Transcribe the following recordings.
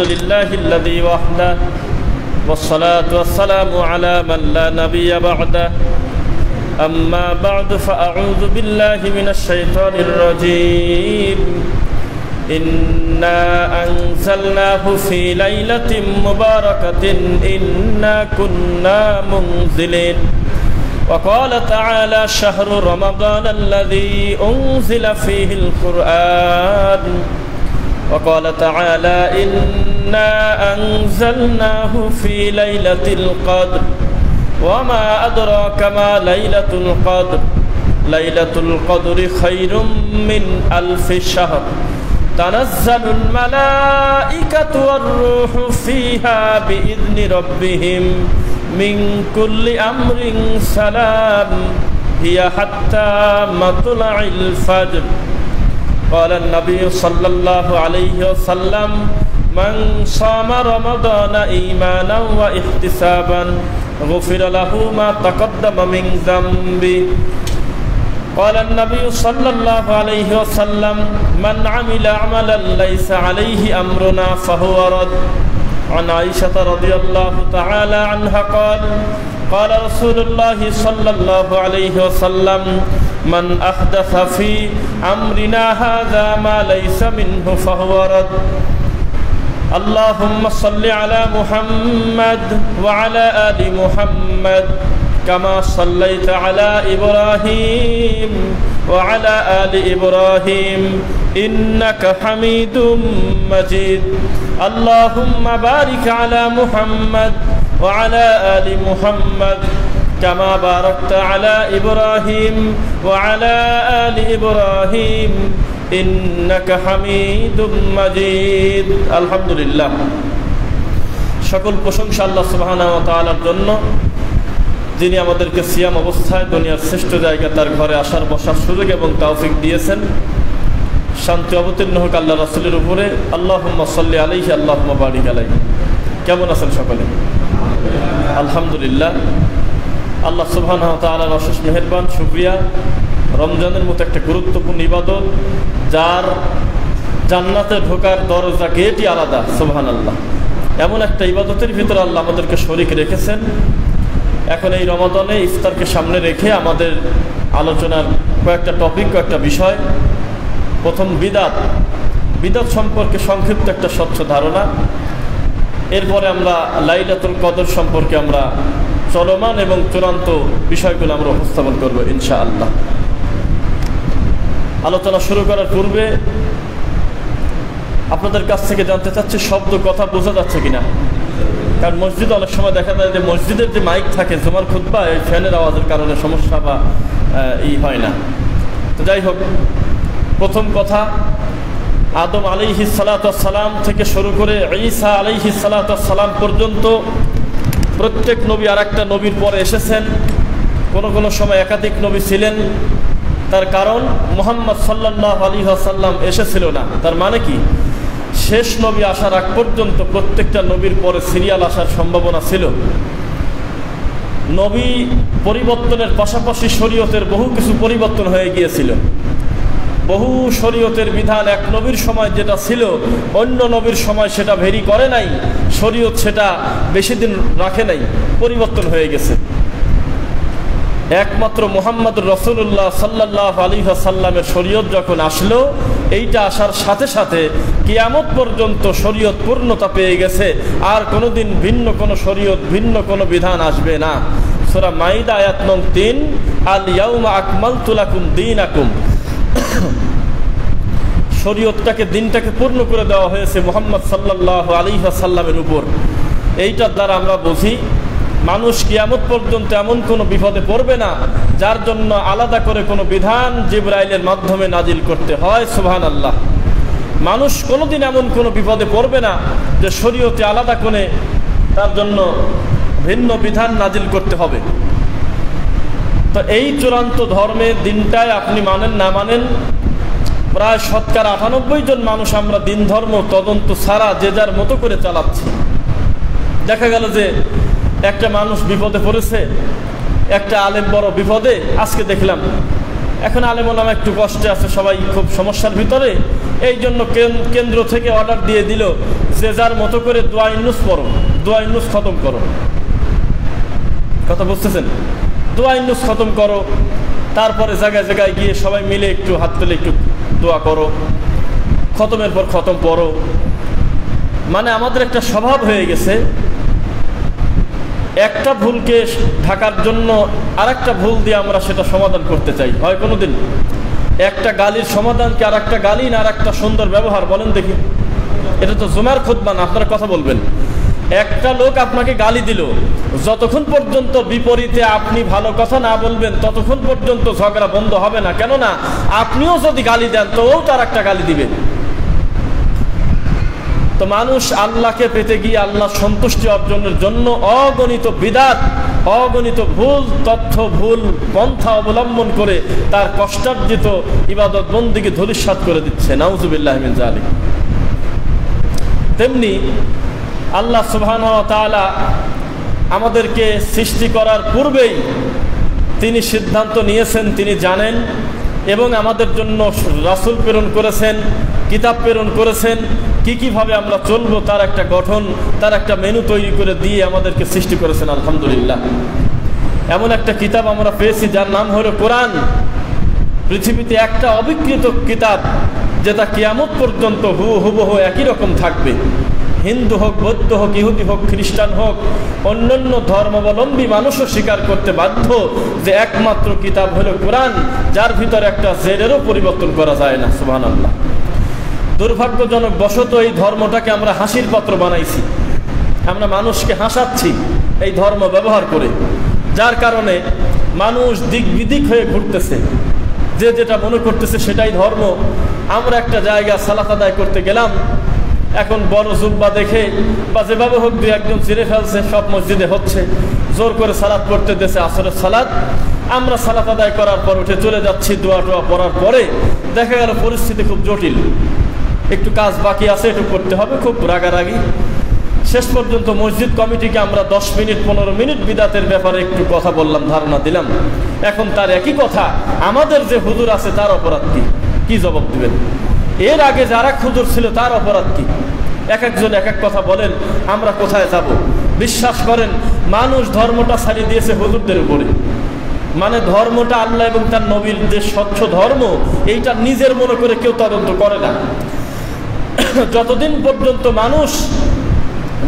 لله الذي وحده والصلاة والسلام على من لا نبي بعده أما بعد فأعوذ بالله من الشيطان الرجيم إنا أنزلناه في ليلة مباركة إنا كنا منزلين وقال تعالى شهر رمضان الذي أنزل فيه القرآن وقال تعالى إنا أنزلناه في ليلة القدر وما أدراك ما ليلة القدر ليلة القدر خير من ألف شهر تنزل الملائكة والروح فيها بإذن ربهم من كل أمر سلام هي حتى مطلع الفجر قال النبي صلى الله عليه وسلم من صام رمضان إيمانا واحتسابا غفر له ما تقدم من ذنبه قال النبي صلى الله عليه وسلم من عمل عملا ليس عليه أمرنا فهو رد عن عائشة رضي الله تعالى عنها قال رسول الله صلى الله عليه وسلم من أحدث في أمرنا هذا ما ليس منه فهو رد اللهم صل على محمد وعلى آل محمد كما صليت على إبراهيم وعلى آل إبراهيم إنك حميد مجيد اللهم بارك على محمد وعلى آل محمد كما باركت على إبراهيم وعلى آل إبراهيم إنك حميد مجيد الحمد لله সকল প্রশংসা আল্লাহ সুবহানাহু ওয়া তাআলার জন্য যিনি আমাদেরকে সিয়াম অবস্থায় দুনিয়ার শ্রেষ্ঠ জায়গা তার ঘরে আসার বসার সুযোগ এবং তৌফিক দিয়েছেন শান্তি অবতীর্ণ হোক আল্লাহ রাসূলের উপরে আল্লাহুম্মা সাল্লি আলাইহি আল্লাহুম্মা বারিক আলাইহি কেমন আছেন সকলে আলহামদুলিল্লাহ আল্লাহ সুবহানাহু ওয়া তাআলার অশেষ মেহেরবান শুকরিয়া রমজানের মতো একটা গুরুত্বপূর্ণ ইবাদত যার জান্নাতে ঢোকার দরজা গেটই আলাদা সুবহানাল্লাহ এমন একটা ইবাদতের ভিতরে আল্লাহ আমাদেরকে শরীক রেখেছেন এখন এই রমাদানে ইফতারকে সামনে রেখে আমাদের আলোচনার কয়েকটা টপিক কয়েকটা বিষয় প্রথম বিদাত সম্পর্কে সংক্ষিপ্ত একটা স্বচ্ছ ধারণা এরপরে আমরা লাইলাতুল কদর সম্পর্কে আমরা চলমান এবং চূড়ান্ত বিষয়গুলো আমরা উপস্থাপন করব ইনশাআল্লাহ আলোচনা শুরু করার পূর্বে আপনাদের কাছ থেকে জানতে চাচ্ছি শব্দ কথা বোঝা যাচ্ছে কিনা কারণ মসজিদে অনেক সময় দেখা যায় যে মসজিদের যে মাইক থাকে জুমার খুতবা এই ফ্যানের আওয়াজের কারণে সমস্যা বা হয় না তো যাই হোক প্রথম কথা আদম আলাইহিস সালাতু ওয়াস সালাম থেকে শুরু করে ঈসা আলাইহিস সালাতু ওয়াস সালাম পর্যন্ত প্রত্যেক নবী আর একটা নবীর পরে এসেছেন কোনো সময় একাধিক নবী ছিলেন তার কারণ মুহাম্মদ সাল্লাল্লাহু আলাইহি ওয়াসাল্লাম এসেছিল না তার মানে কি শেষ নবী আসার আগ পর্যন্ত প্রত্যেকটা নবীর পরে সিরিয়াল আসার সম্ভাবনা ছিল নবী পরিবর্তনের পাশাপাশি শরীয়তের বহু কিছু পরিবর্তন হয়ে গিয়েছিল বহু শরীয়তের বিধান এক নবীর সময় যেটা ছিল অন্য নবীর সময় সেটা ভেরি করে নাই শরীয়ত সেটা বেশি দিন রাখে নাই পরিবর্তন হয়ে গেছে একমাত্র মুহাম্মদুর রাসূলুল্লাহ সাল্লাল্লাহু আলাইহি ওয়াসাল্লামের শরীয়ত যখন আসলো এইটা আসার সাথে সাথে কিয়ামত পর্যন্ত শরীয়ত পূর্ণতা পেয়ে গেছে আর কোনোদিন ভিন্ন কোনো শরীয়ত ভিন্ন কোনো বিধান আসবে না সূরা মাইদা আয়াত নং 3 আল ইয়াউমা আকমালতু লাকুম দীনাকুম শরীয়তটাকে দিনটাকে পূর্ণ করে দেওয়া হয়েছে মুহাম্মদ সাল্লাল্লাহু আলাইহি ওয়াসাল্লামের উপর এইটার দ্বারা আমরা বুঝি মানুষ কিয়ামত পর্যন্ত এমন কোনো বিপদে পড়বে না যার জন্য আলাদা করে কোনো বিধান জিবরাইলের মাধ্যমে নাজিল করতে হয় সুবহানাল্লাহ মানুষ কোনোদিন এমন কোনো বিপদে পড়বে না যে শরীয়তে আলাদা করে তার জন্য ভিন্ন বিধান নাজিল করতে হবে তো এই চূড়ান্ত ধর্মের দিনটায় আপনি মানেন না মানেন প্রায় শতকরা ৯৮ জন মানুষ আমরা দিন ধর্ম তদন্ত ছাড়া যে যার মতো করে চালাচ্ছি দেখা গেল যে একটা মানুষ বিপদে পড়েছে একটা আলেম বড় বিপদে আজকে দেখলাম এখন আলেম ওলামা একটু কষ্টে আছে, সবাই খুব সমস্যার ভিতরে। এই জন্য কেন্দ্র থেকে অর্ডার দিয়ে দিল যে যার মতো করে দোয়া ইউনুস পড়ো, দোয়া ইউনুস খতম করো। কথা বুঝতেছেন? দোয়া ইউনুস খতম করো, তারপরে জায়গায় জায়গায় গিয়ে সবাই মিলে একটু হাত তুলে একটু দোয়া করো, খতমের পর খতম পড়ো। মানে আমাদের একটা স্বভাব হয়ে গেছে, একটা ভুলকে ঢাকার জন্য আরেকটা ভুল দিয়ে আমরা সেটা সমাধান করতে চাই। হয় কোনোদিন একটা গালির সমাধানকে আর একটা গালি না আর একটা সুন্দর ব্যবহার? বলেন দেখি। এটা তো জুমার খুতবা না, আপনারা কথা বলবেন। একটা লোক আপনাকে গালি দিল, যতক্ষণ পর্যন্ত বিপরীতে আপনি ভালো কথা না বলবেন ততক্ষণ পর্যন্ত ঝগড়া বন্ধ হবে না। কেননা আপনিও যদি গালি দেন তো ও তার একটা গালি দিবে। তো মানুষ আল্লাহকে পেতে গিয়ে আল্লাহর সন্তুষ্টি অর্জনের জন্য অগণিত বিদআত, অগণিত ভুল তথ্য, ভুল পন্থা অবলম্বন করে তার কষ্টার্জিত ইবাদত বন্দেগী ধূলিসাৎ করে দিচ্ছে। নাউযুবিল্লাহি মিন যালিক। তেমনি আল্লাহ সুবহানাহু ওয়া তাআলা আমাদেরকে সৃষ্টি করার পূর্বেই তিনি সিদ্ধান্ত নিয়েছেন, তিনি জানেন, এবং আমাদের জন্য রাসূল প্রেরণ করেছেন, কিতাব প্রেরণ করেছেন। কিভাবে আমরা চলবো তার একটা গঠন, তার একটা মেনু তৈরি করে দিয়ে আমাদেরকে সৃষ্টি করেছেন। আলহামদুলিল্লাহ, এমন একটা কিতাব আমরা পেয়েছি যার নাম হলো কোরআন। পৃথিবীতে একটা অবিকৃত কিতাব যেটা কিয়ামত পর্যন্ত হুবহু একই রকম থাকবে। হিন্দু হোক, বৌদ্ধ হোক, ইহুদি হোক, খ্রিস্টান হোক, অন্যান্য ধর্মাবলম্বী মানুষও স্বীকার করতে বাধ্য যে একমাত্র কিতাব হলো কোরআন, যার ভিতরে একটা জেরেরও পরিবর্তন করা যায় না। সুবহানাল্লাহ। দুর্ভাগ্যজনক বশত এই ধর্মটাকে আমরা হাসির পাত্র বানাইছি, আমরা মানুষকে হাসাচ্ছি এই ধর্ম ব্যবহার করে, যার কারণে মানুষ দিক বিদিক হয়ে ঘুরতেছে, যে যেটা মনে করতেছে সেটাই ধর্ম। আমরা একটা জায়গা সালাত আদায় করতে গেলাম, এখন বড় জুব্বা দেখে বা যেভাবে হোক দুই একজন চিরে ফেলছে, সব মসজিদে হচ্ছে, জোর করে সালাত পড়তে দেশে আসরের সালাত। আমরা সালাত আদায় করার পর উঠে চলে যাচ্ছি, দোয়া টোয়া পড়ার পরে দেখা গেল পরিস্থিতি খুব জটিল, একটু কাজ বাকি আছে, একটু করতে হবে, খুব রাগারাগি। শেষ পর্যন্ত মসজিদ কমিটিকে আমরা 10 মিনিট 15 মিনিট বিদাতের ব্যাপারে একটু কথা বললাম, ধারণা দিলাম। এখন তার একই কথা আমাদের যে হুজুর আছে তার অপরাধ কি জবাব দিবেন? এর আগে যারা হুজুর ছিল তার অপরাধ কি? এক একজন এক এক কথা বলেন, আমরা কোথায় যাব? বিশ্বাস করেন, মানুষ ধর্মটা ছাড়িয়ে দিয়েছে হুজুরদের উপরে। মানে ধর্মটা আল্লাহ এবং তার নবীর যে স্বচ্ছ ধর্ম, এইটা নিজের মনে করে কেউ তদন্ত করে না। যতদিন পর্যন্ত মানুষ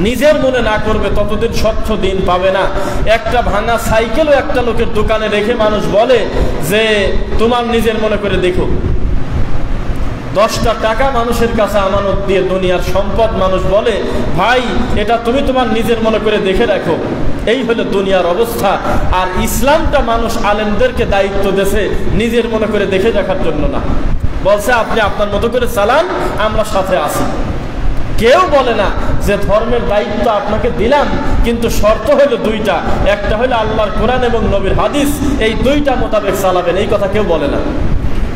নিজের মনে না করবে ততদিন স্বচ্ছ দিন পাবে না। একটা ভাঙা সাইকেলও একটা লোকের দোকানে রেখে মানুষ বলে যে তোমার নিজের মনে করে দেখো। 10টা টাকা মানুষের কাছে আমানত দিয়ে দুনিয়ার সম্পদ মানুষ বলে ভাই এটা তুমি তোমার নিজের মনে করে দেখে রাখো। এই হলো দুনিয়ার অবস্থা। আর ইসলামটা মানুষ আলেমদেরকে দায়িত্ব দিয়েছে নিজের মনে করে দেখে দেখার জন্য না, বলছে আপনি আপনার মতো করে চালান, আমরা সাথে আছি। কেউ বলে না যে ধর্মের দায়িত্ব আপনাকে দিলাম কিন্তু শর্ত হলো 2টা, একটা হলো আল্লাহর কোরআন এবং নবীর হাদিস, এই 2টা মোতাবেক চালাবেন, এই কথা কেউ বলে না।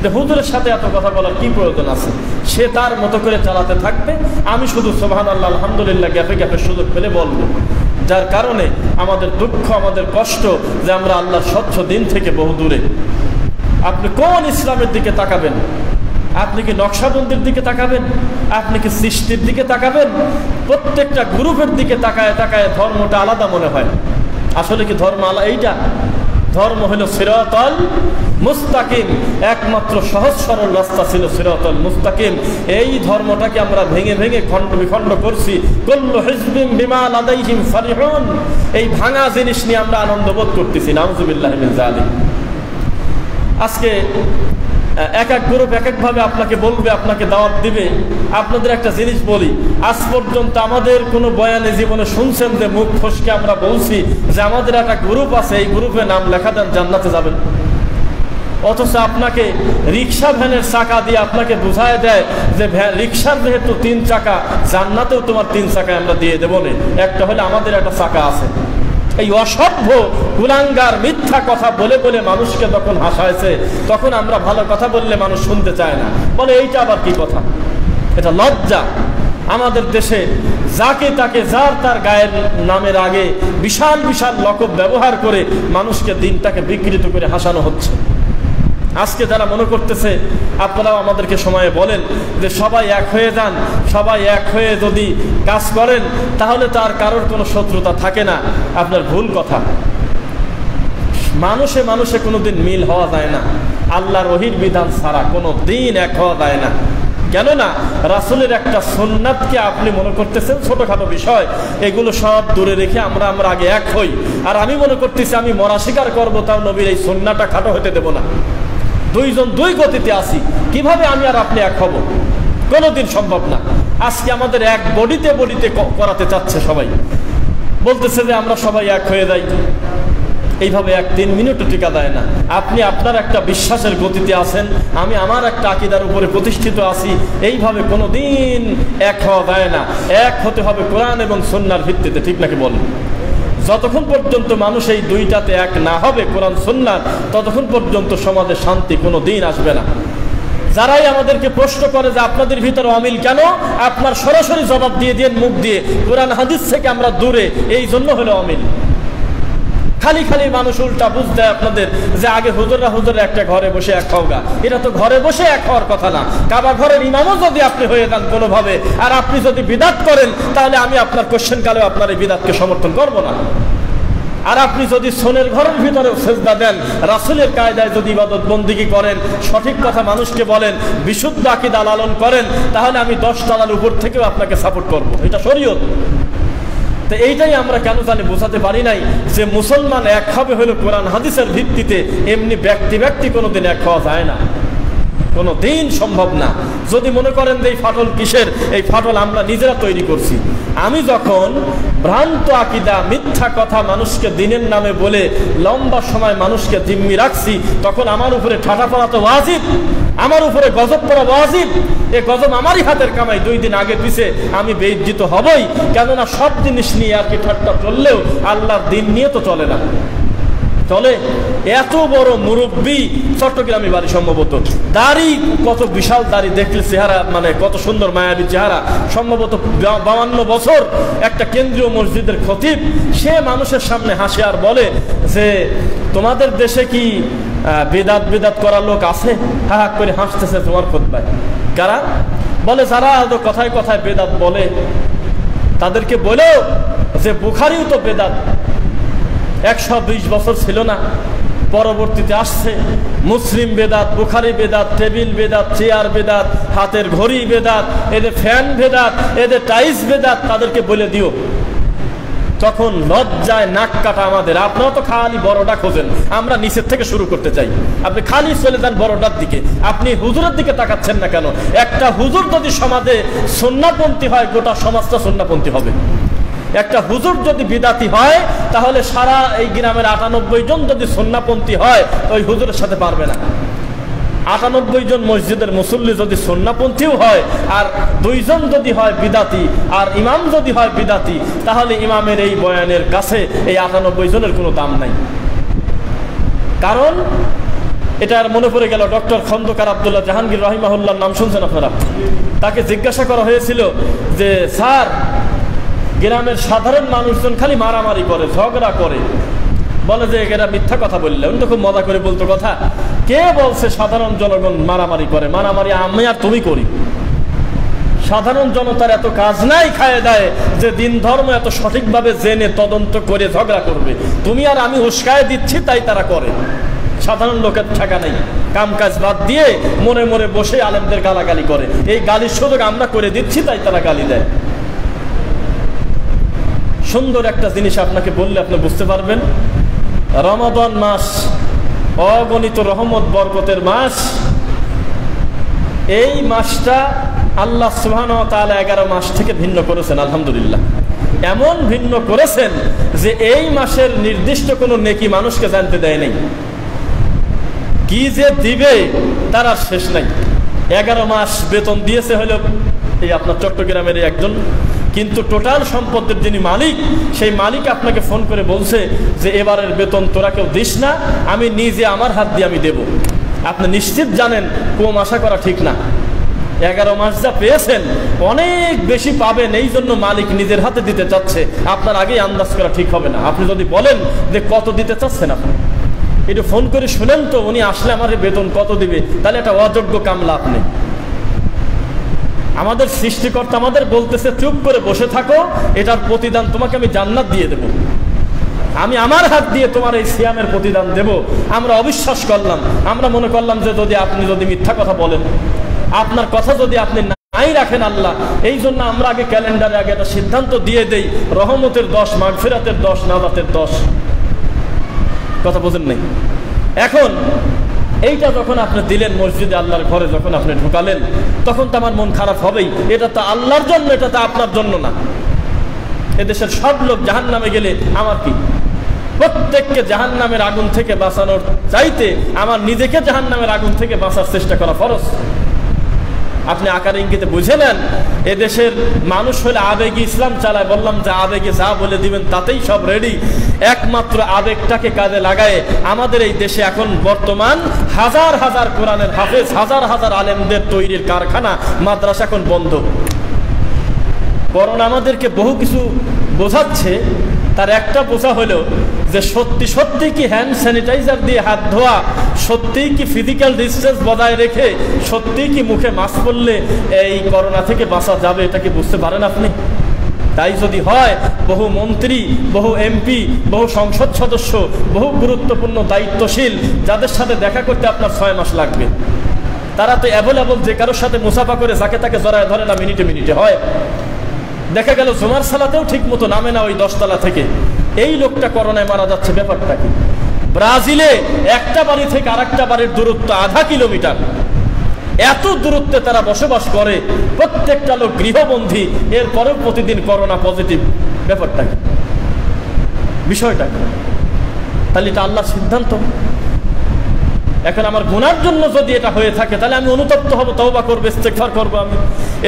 যে হুজুরের সাথে এত কথা বলার কি প্রয়োজন আছে? সে তার মতো করে চালাতে থাকবে, আমি শুধু সুবহানাল্লাহ আলহামদুলিল্লাহ গ্যাপে গ্যাপে সুযোগ পেলে বলবো। যার কারণে আমাদের দুঃখ, আমাদের কষ্ট যে আমরা আল্লাহর স্বচ্ছ দিন থেকে বহু দূরে। আপনি কোন ইসলামের দিকে তাকাবেন? আপনি কি নকশাবন্দির দিকে তাকাবেন? আপনি কি সৃষ্টির দিকে তাকাবেন? প্রত্যেকটা গ্রুপের দিকে তাকায় তাকায় ধর্মটা আলাদা মনে হয়। আসলে কি ধর্ম এইটা? ধর্ম হলো সিরাতাল মুস্তাকিম, একমাত্র সহজ সরল রাস্তা ছিল সিরাতাল মুস্তাকিম। এই ধর্মটাকে আমরা ভেঙে ভেঙে খণ্ড বিখণ্ড করছি। কুল্লু হিজবিন বিমা লাদাইহিম ফারিহুন, এই ভাঙা জিনিস নিয়ে আমরা আনন্দ বোধ করতেছি। নাউযুবিল্লাহি মিন যালিক। আজকে এক এক গ্রুপ এক একভাবে আপনাকে বলবে, আপনাকে দাওয়াত দিবে। আপনাদের একটা জিনিস বলি, আজ পর্যন্ত আমাদের কোনো বয়ানে জীবনে শুনছেন যে মুখ ফসকে আমরা বলছি যে আমাদের একটা গ্রুপ আছে, এই গ্রুপে নাম লেখা দেন, জান্নাতে যাবেন? অথচ আপনাকে রিক্সা ভ্যানের চাকা দিয়ে আপনাকে বুঝায় দেয় যে রিক্সার যেহেতু 3 চাকা, জান্নাতেও তোমার 3 চাকায় আমরা দিয়ে দেবো না, একটা হলে আমাদের একটা চাকা আছে। এই অসভ্য কুলাঙ্গার মিথ্যা কথা বলে বলে মানুষকে যখন হাসাইছে, তখন আমরা ভালো কথা বললে মানুষ শুনতে চায় না, বলে এইটা আবার কি কথা? এটা লজ্জা। আমাদের দেশে যাকে তাকে যার তার গায়ের নামের আগে বিশাল বিশাল লকব ব্যবহার করে মানুষকে দিনটাকে বিকৃত করে হাসানো হচ্ছে। আজকে যারা মনে করতেছে, আপনারাও আমাদেরকে সময়ে বলেন যে সবাই এক হয়ে যান, সবাই এক হয়ে যদি কাজ করেন তাহলে তো আর কারোর কোনো শত্রুতা থাকে না। আপনার ভুল কথা। মানুষে মানুষে কোনোদিন মিল হওয়া যায় না, আল্লাহর ওহীর বিধান ছাড়া কোনো দিন এক হওয়া যায় না। কেননা রাসূলের একটা সুন্নাতকে আপনি মনে করতেছেন ছোটখাটো বিষয়, এগুলো সব দূরে রেখে আমরা আগে এক হই। আর আমি মনে করতেছি আমি মরা স্বীকার করবো, তাও নবীর এই সুন্নাতটা খাটো হতে দেব না। দুইজন দুই গতিতে আসি, কিভাবে আমি আর আপনি এক হব? কোনোদিন সম্ভব না। আজকে আমাদের এক বডিতে করাতে চাচ্ছে সবাই, বলতেছে যে আমরা সবাই এক হয়ে যাই। এইভাবে 1-3 মিনিটও টিকা দেয় না। আপনি আপনার একটা বিশ্বাসের গতিতে আছেন, আমি আমার একটা আকীদার উপরে প্রতিষ্ঠিত আছি। এইভাবে কোনোদিন এক হওয়া যায় না। এক হতে হবে কোরআন এবং সুন্নাহর ভিত্তিতে, ঠিক নাকি বলেন? যতক্ষণ পর্যন্ত মানুষ এই দুইটাতে এক না হবে, কোরআন সুন্নাহ, ততক্ষণ পর্যন্ত সমাজে শান্তি কোনো দিন আসবে না। যারাই আমাদেরকে প্রশ্ন করে যে আপনাদের ভিতরে অমিল কেন, আপনার সরাসরি জবাব দিয়ে দিন মুখ দিয়ে, কোরআন হাদিস থেকে আমরা দূরে, এই জন্য হলো অমিল। খালি খালি মানুষ উল্টা বুঝ দেয় আপনাদের যে আগে হুজুররা একটা ঘরে বসে এক হওগা। এটা তো ঘরে বসে এক হওয়ার কথা না। কাবা ঘরের ইমামও যদি আপনি হয়ে যান কোনোভাবে, আর আপনি যদি বিদআত করেন, তাহলে আমি আপনার কোশ্চেন কালেও আপনার এই বিদআতকে সমর্থন করব না। আর আপনি যদি সোনের ঘরের ভিতরে সেজদা দেন, রাসূলের কায়দায় যদি ইবাদত বন্দিগি করেন, সঠিক কথা মানুষকে বলেন, বিশুদ্ধ আকীদা লালন করেন, তাহলে আমি 10 তলার উপর থেকেও আপনাকে সাপোর্ট করব। এটা শরীয়ত। তো এইটাই আমরা কেন জানি বোঝাতে পারি নাই যে মুসলমান এক হবে হলো কোরআন হাদিসের ভিত্তিতে। এমনি ব্যক্তি কোনোদিন এক হওয়া যায় না, কোনো দিন সম্ভব না। যদি মনে করেন যে এই ফাটল কিসের, এই ফাটল আমরা নিজেরা তৈরি করছি। আমি যখন ভ্রান্ত আকীদা, মিথ্যা কথা মানুষকে দিনের নামে বলে লম্বা সময় মানুষকে জিম্মি রাখছি, তখন আমার উপরে ঠাটা পড়া তো ওয়াজিব, আমার উপরে গজব পড়া ওয়াজিব। এই গজব আমারই হাতের কামাই। 2 দিন আগে পিছে আমি বেইজ্জত হবই। কেননা সব জিনিস নিয়ে আর কি ঠাট্টা চললেও আল্লাহর দিন নিয়ে তো চলে না। চলে এত বড় মুরব্বী, চট্টগ্রামী বাড়ি সম্ভবত, দাড়ি কত বিশাল দাড়ি, দেখলে চেহারা মানে কত সুন্দর মায়াবী চেহারা, সম্ভবত 52 বছর, একটা কেন্দ্রীয় মসজিদের খতিব। সে মানুষের সামনে হাসে আর বলে যে তোমাদের দেশে কি বেদাত করার লোক আছে? হা করে হাসতেছে তোমার খুতবায়। কারা? বলে যারা কথায় কথায় বেদাত বলে, তাদেরকে বলেও যে বুখারিও তো বেদাত 120 বছর ছিল না, পরবর্তীতে আসছে মুসলিম বেদাত, বুখারি বেদাত, টেবিল বেদাত, চেয়ার বেদাত, হাতের ঘড়ি বেদাত, এদের ফ্যান বেদাত, এদের টাইলস বেদাত, তাদেরকে বলে দিও। তখন লজ্জায় নাক কাটা আমাদের। আপনারা তো খালি বড়টা খোঁজেন, আমরা নিচের থেকে শুরু করতে চাই। আপনি খালি চলে যান বড়টার দিকে, আপনি হুজুরের দিকে তাকাচ্ছেন না কেন? একটা হুজুর যদি সমাজে সুন্নাহপন্থী হয়, গোটা সমাজটা সুন্নাহপন্থী হবে। একটা হুজুর যদি বিদাতি হয়, তাহলে সারা এই গ্রামের 98 জন যদি সুন্নাহপন্থী হয়, ওই হুজুরের সাথে পারবে না। 98 জন মসজিদের মুসল্লি যদি সুন্নাহপন্থীও হয়, আর 2 জন যদি হয় বিদাতি, আর ইমাম যদি হয় বিদাতি, তাহলে ইমামের এই বয়ানের কাছে এই 98 জনের কোনো দাম নাই। কারণ এটা আর মনে পড়ে গেল, ডক্টর খন্দকার আব্দুল্লাহ জাহাঙ্গীর রাহিমাহুল্লাহর নাম শুনছেন আপনারা? তাকে জিজ্ঞাসা করা হয়েছিল যে স্যার, গ্রামের সাধারণ মানুষজন খালি মারামারি করে, ঝগড়া করে, বলে যে এরা মিথ্যা কথা বললে। উনি তো খুব মজা করে বলতো কথা, কে বলছে সাধারণ জনগণ মারামারি করে? মারামারি আমি আর তুমি করি। সাধারণ জনতার এত কাজ নাই খায় দেয় যে দিন ধর্ম এত সঠিকভাবে জেনে তদন্ত করে ঝগড়া করবে। তুমি আর আমি উস্কায় দিচ্ছি, তাই তারা করে। সাধারণ লোকের ঠেকা নেই, কাম কাজ বাদ দিয়ে মনে মনে বসে আলেমদের গালাগালি করে। এই গালির সুযোগ আমরা করে দিচ্ছি, তাই তারা গালি দেয়। সুন্দর একটা জিনিস আপনাকে বললে আপনি বুঝতে পারবেন। রমাদান মাস অগণিত রহমত বরকতের মাস। এই মাসটা আল্লাহ সুবহানাহু ওয়া তাআলা 11 মাস থেকে ভিন্ন করেছেন। আলহামদুলিল্লাহ, এমন ভিন্ন করেছেন যে এই মাসের নির্দিষ্ট কোনো নেকি মানুষকে জানতে দেয় নাই। কি যে দিবে তার আর শেষ নাই। 11 মাস বেতন দিয়েছে হলো এই আপনার চট্টগ্রামের একজন, কিন্তু টোটাল সম্পদের যিনি মালিক, সেই মালিক আপনাকে ফোন করে বলছে যে এবারের বেতন তোরা কেউ দিস না, আমি নিজে আমার হাত দিয়ে আমি দেব। আপনি নিশ্চিত জানেন কম আশা করা ঠিক না। 11 মাস যা পেয়েছেন অনেক বেশি পাবেন, এই জন্য মালিক নিজের হাতে দিতে চাচ্ছে। আপনার আগেই আন্দাজ করা ঠিক হবে না। আপনি যদি বলেন যে কত দিতে চাচ্ছেন আপনি, একটু ফোন করে শুনেন তো, উনি আসলে আমার বেতন কত দিবে, তাহলে একটা অযোগ্য কামলা আপনি। আমাদের সৃষ্টিকর্তা আমাদের বলতেছে চুপ করে বসে থাকো, এটার প্রতিদান তোমাকে আমি জান্নাত দিয়ে দেব, আমি আমার হাত দিয়ে তোমার এই সিয়ামের প্রতিদান দেব। আমরা অবিশ্বাস করলাম, আমরা মনে করলাম যে আপনি যদি মিথ্যা কথা বলেন, আপনার কথা যদি আপনি নাই রাখেন আল্লাহ, এই জন্য আমরা আগে ক্যালেন্ডারে আগে একটা সিদ্ধান্ত দিয়ে দেই, রহমতের 10, মাগফিরাতের 10, নাজাতের 10। কথা বোঝেন নাই? এখন এইটা যখন আপনি দিলেন মসজিদে, আল্লাহর ঘরে যখন আপনি ঢুকালেন, তখন তো আমার মন খারাপ হবেই। এটা তো আল্লাহর জন্য, এটা তো আপনার জন্য না। এদেশের সব লোক জাহান্নামে গেলে আমার কি? প্রত্যেককে জাহান্নামের আগুন থেকে বাঁচানোর চাইতে আমার নিজেকে জাহান্নামের আগুন থেকে বাঁচার চেষ্টা করা ফরজ। আপনি আকার ইঙ্গিতে বুঝে নেন, এদেশের মানুষ হলে আবেগে ইসলাম চালায়। বললাম যে আবেগে যা বলে দিবেন তাতেই সব রেডি। একমাত্র আবেগটাকে কাজে লাগায় আমাদের এই দেশে এখন বর্তমান হাজার হাজার কোরআনের হাফেজ, হাজার হাজার আলেমদের তৈরির কারখানা, মাদ্রাসা এখন বন্ধ। করোনা আমাদেরকে বহু কিছু বোঝাচ্ছে, তার একটা বোঝা হলো যে সত্যি সত্যি কি হ্যান্ড স্যানিটাইজার দিয়ে হাত ধোয়া, সত্যিই কি ফিজিক্যাল ডিস্টেন্স বজায় রেখে, সত্যিই কি মুখে মাস্ক পরলে এই করোনা থেকে বাঁচা যাবে, এটা কি বুঝতে পারেন আপনি? তাই যদি হয়, বহু মন্ত্রী, বহু এমপি, বহু সংসদ সদস্য, বহু গুরুত্বপূর্ণ দায়িত্বশীল যাদের সাথে দেখা করতে আপনার 6 মাস লাগবে, তারা তো অ্যাভেলেবল যে কারোর সাথে মুসাফা করে যাকে তাকে জড়ায় ধরে না, মিনিটে মিনিটে হয়। দেখা গেল জুমার সালাতেও ঠিক মতো নামে না ওই 10 তলা থেকে। এই লোকটা করোনায় মারা যাচ্ছে, ব্যাপারটা কি? ব্রাজিলে একটা বাড়ি থেকে আরেকটা বাড়ির দূরত্ব 0.5 কিলোমিটার, এত দূরত্বে তারা বসবাস করে, প্রত্যেকটা লোক গৃহবন্দী, এরপরেও প্রতিদিন করোনা পজিটিভ। ব্যাপারটা কি? বিষয়টা কি? তাহলে এটা আল্লাহর সিদ্ধান্ত। এখন আমার গুনার জন্য যদি এটা হয়ে থাকে, তাহলে আমি অনুতপ্ত হব, তওবা করব, ইস্তেগফার করব। আমি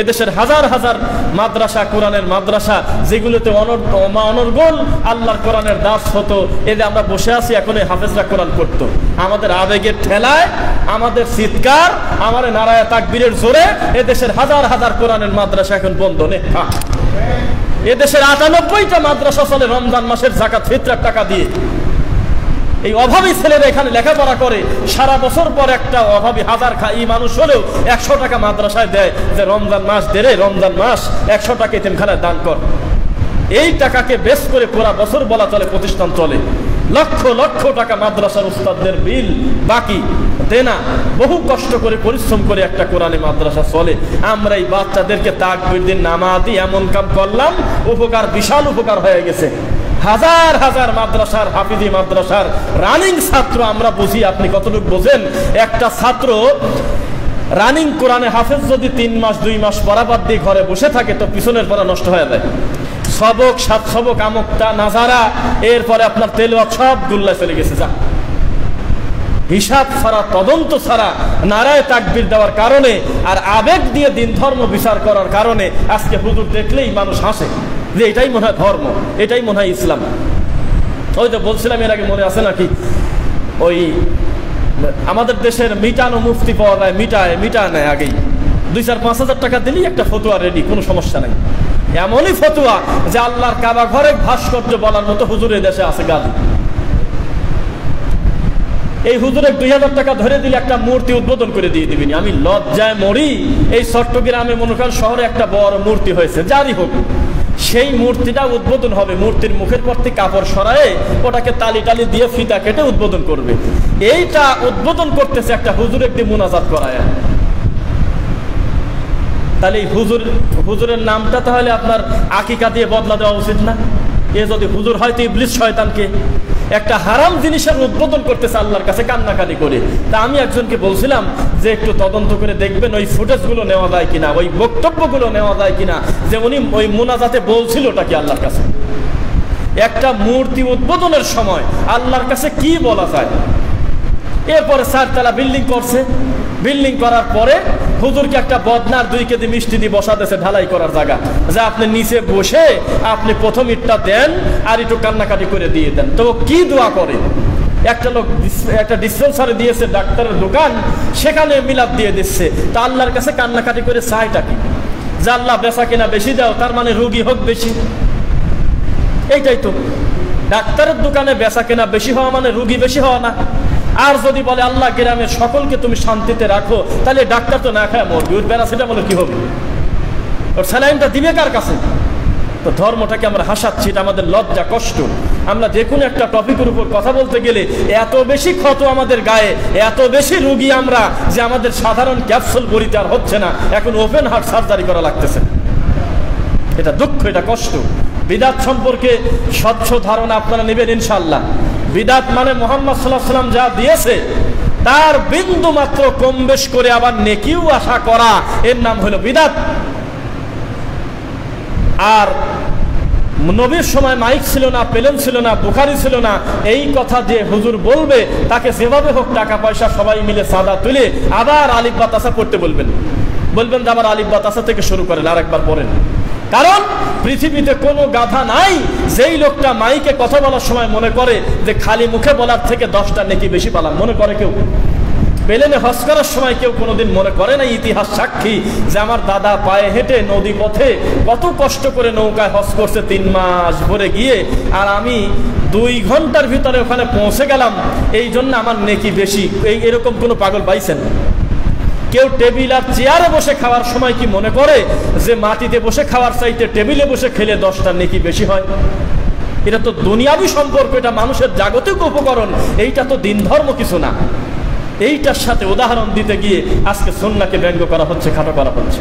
এদেশের হাজার হাজার মাদ্রাসা, কোরআনের মাদ্রাসা, যেগুলোতে অনর্গল আল্লাহর কোরআনের দাস হতো, এতে আমরা বসে আছি, এখন এই হাফেজরা কোরআন পড়তো। আমাদের আবেগের ঠেলায়, আমাদের চিৎকার, আমার নারায়ে তাকবীরের জোরে এদেশের হাজার হাজার কোরআনের মাদ্রাসা এখন বন্ধ নেই। এদেশের 98টা মাদ্রাসা চলে রমজান মাসের যাকাত ফিতরার টাকা দিয়ে। এই অভাবী ছেলেরা এখানে লেখাপড়া করে, সারা বছর পর একটা অভাবী হাজার খাই মানুষ হলেও 100 টাকা মাদ্রাসায় দেয়, যে রমজান মাস দে রে, রমজান মাস 100 টাকা এতিমখানায় দান কর। এই টাকাকে বেশ করে পুরা বছর বলা চলে, প্রতিষ্ঠান চলে। লক্ষ লক্ষ টাকা মাদ্রাসার উস্তাদদের বিল বাকি দেনা, বহু কষ্ট করে পরিশ্রম করে একটা কোরআনী মাদ্রাসা চলে। আমরা এই বাচ্চাদেরকে তাকবীর দিন নামাজি এমন কাম করলাম, উপকার, বিশাল উপকার হয়ে গেছে। হাজার হাজার মাদ্রাসার, হাফিজি মাদ্রাসার রানিং ছাত্র আমরা বুঝি, আপনি কতটুকু বোঝেন? একটা ছাত্র রানিং কোরআনে হাফেজ যদি 3 মাস 2 মাস পড়াবাদ দিয়ে ঘরে বসে থাকে, তো পিছনের পড়া নষ্ট হয়ে যায়। সবক, 7 সবক, আমক্তা, নাজারা, এরপরে আপনার তেলাওয়াত সব গুল্লায় চলে গেছে। যা হিসাব ছাড়া, তদন্ত ছাড়া নারায়ে তাকবীর দেওয়ার কারণে আর আবেগ দিয়ে দিন ধর্ম বিচার করার কারণে আজকে হুজুর দেখলেই মানুষ হাসে, যে এটাই মনে হয় ধর্ম, এটাই মনে হয় ইসলাম। ওই তো বলছিলাম এর আগে, মনে আছে নাকি, ওই আমাদের দেশের মিটানো মুফতি পাওয়া যায়, মিটায় নেয় আগেই, 2-4-5 হাজার টাকা দিলেই একটা ফতুয়া রেডি, কোনো সমস্যা নাই। এমনই ফতুয়া যে আল্লাহর কাবা ঘরে ভাস্কর্য বলার মতো হুজুরের দেশে আছে গাজী। এই হুজুরের 2000 টাকা ধরে দিলে একটা মূর্তি উদ্বোধন করে দিয়ে দিবিনি। আমি লজ্জায় মরি। এই চট্টগ্রামে মনে করেন শহরে একটা বড় মূর্তি হয়েছে, যারই হোক, সেই মূর্তিটা উদ্বোধন হবে, মূর্তির মুখের পর থেকে কাপড় সরায়ে ওটাকে তালি টালি দিয়ে ফিতা কেটে উদ্বোধন করবে। এইটা উদ্বোধন করতেছে একটা হুজুর একটি মুনাজাত করায়। তাহলে এই হুজুরের নামটা তাহলে আপনার আকিকা দিয়ে বদলা দেওয়া উচিত না? এ যদি হুজুর হয় তো ইবলিস শয়তানকে একটা হারাম জিনিসের উদ্বোধন করতেছে আল্লাহর কাছে কান্নাকানি করে। তা আমি একজনকে বলছিলাম যে একটু তদন্ত করে দেখবেন ওই ফুটেজগুলো নেওয়া যায় কিনা, ওই বক্তব্যগুলো নেওয়া যায় কিনা, যে উনি ওই মুনাজাতে বলছিলটা কি আল্লাহর কাছে। একটা মূর্তি উদ্বোধনের সময় আল্লাহর কাছে কি বলা যায়? এরপরে 4 তলা বিল্ডিং করছে, বিল্ডিং করার পরে হুজুরকে একটা বদনার 2 কেজি মিষ্টি দিয়ে বসা দিয়েছে ঢালাই করার জায়গা, যে আপনি নিচে বসে আপনি প্রথম ইটটা দেন আর একটু কান্নাকাটি করে দিয়ে দেন। তো কি দোয়া করে? একটা লোক একটা ডিসপেন্সারি দিয়েছে, ডাক্তারের দোকান, সেখানে মিলাদ দিয়ে দিচ্ছে। তা আল্লাহর কাছে কান্নাকাটি করে চাইটা কি? যে আল্লাহ বেচা কিনা বেশি দাও, তার মানে রুগী হোক বেশি। এইটাই তো, ডাক্তারের দোকানে বেচা কিনা বেশি হওয়া মানে রুগী বেশি হওয়া না। আর যদি বলে আল্লাহ গ্রামের সকলকে তুমি শান্তিতে রাখো, তাহলে ডাক্তার তো না খায় মরবে, ওর প্যারাসিটামল কি হবে, ওর স্যালাইনটা দিবে কার কাছে? তো ধর্মটাকে আমরা হাসাচ্ছি, এটা আমাদের লজ্জা কষ্ট। আমরা যে কোনো একটা টপিকের উপর কথা বলতে গেলে এত বেশি ক্ষত আমাদের গায়ে, এত বেশি রুগী আমরা, যে আমাদের সাধারণ ক্যাপসুল বড়িতে আর হচ্ছে না, এখন ওপেন হার্ট সার্জারি করা লাগতেছে। এটা দুঃখ, এটা কষ্ট। বিদাত সম্পর্কে স্বচ্ছ ধারণা আপনারা নেবেন ইনশাআল্লাহ। বিদাত মানে মুহাম্মদ সাল্লাল্লাহু আলাইহি ওয়াসাল্লাম যা দিয়েছে তার বিন্দু মাত্র কম বেশ করে আবার নেকিও আশা করা, এর নাম হলো বিদাত। আর নবীর সময় মাইক ছিল না, পেলেন ছিল না, বুখারি ছিল না, এই কথা যে হুজুর বলবে তাকে যেভাবে হোক টাকা পয়সা সবাই মিলে সাদা তুলে আবার আলিফ বা তাসা পড়তে বলবেন যে আবার আলিফ বা তাসা থেকে শুরু করেন, আরেকবার পড়েন। কারণ পৃথিবীতে কোনো গাধা নাই যেই লোকটা মাইকে কথা বলার সময় মনে করে যে খালি মুখে বলার থেকে 10টা নেকি বেশি পেলাম, মনে করে কেউ? প্লেনে হজ করার সময় কেউ কোনোদিন মনে করে না? ইতিহাস সাক্ষী যে আমার দাদা পায়ে হেঁটে নদী পথে কত কষ্ট করে নৌকায় হজ করছে 3 মাস ভরে গিয়ে, আর আমি 2 ঘন্টার ভিতরে ওখানে পৌঁছে গেলাম, এই জন্য আমার নেকি বেশি। এরকম কোনো পাগল পাইছেন? কেউ টেবিল আর চেয়ারে বসে খাওয়ার সময় কি মনে করে যে মাটিতে বসে খাওয়ার চাইতে টেবিলে বসে খেলে 10টা নেকি বেশি হয়? এটা তো দুনিয়াবি সম্পর্ক, এটা মানুষের জাগতিক উপকরণ, এইটা তো দিন ধর্ম কিছু না। এইটার সাথে উদাহরণ দিতে গিয়ে আজকে সুন্নাহকে ব্যঙ্গ করা হচ্ছে, খাটো করা হচ্ছে।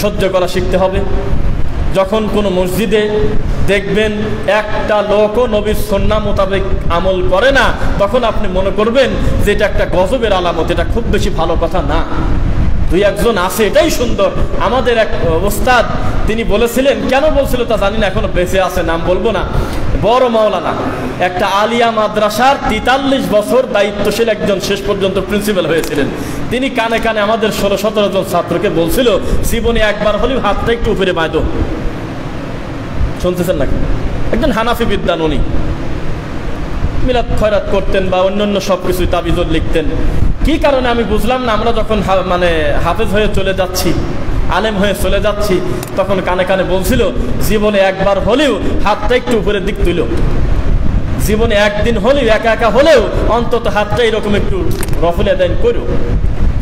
সহ্য করা শিখতে হবে। যখন কোনো মসজিদে দেখবেন একটা লোকও নবীর সুন্নাহ মোতাবেক আমল করে না, তখন আপনি মনে করবেন যে এটা একটা গজবের আলামত, এটা খুব বেশি ভালো কথা না। 2-1 আছে, এটাই সুন্দর। আমাদের এক ওস্তাদ তিনি বলেছিলেন, কেন বলছিল তা জানি না, এখনো বেঁচে আছে, নাম বলবো না, বড় মাওলানা, একটা আলিয়া মাদ্রাসার 43 বছর দায়িত্বশীল একজন, শেষ পর্যন্ত প্রিন্সিপাল হয়েছিলেন। তিনি কানে কানে আমাদের 16-17 জন ছাত্রকে বলছিল, জীবনে একবার হলেও হাতটা একটু উপরে বাঁধো। শুনতেছেন নাকি? একজন হানাফি বিদ্বান, উনি মিলাদ খয়রাত করতেন বা অন্যান্য সবকিছু তাবিজুল লিখতেন। কি কারণে আমি বুঝলাম না। আমরা যখন হাফেজ হয়ে চলে যাচ্ছি, আলেম হয়ে চলে যাচ্ছি, তখন কানে কানে বলছিল, জীবনে একবার হলেও হাতটা একটু উপরের দিক তুলো, জীবনে একদিন হলেও একা একা হলেও অন্তত হাতটা এরকম একটু রফুলে দেন করো,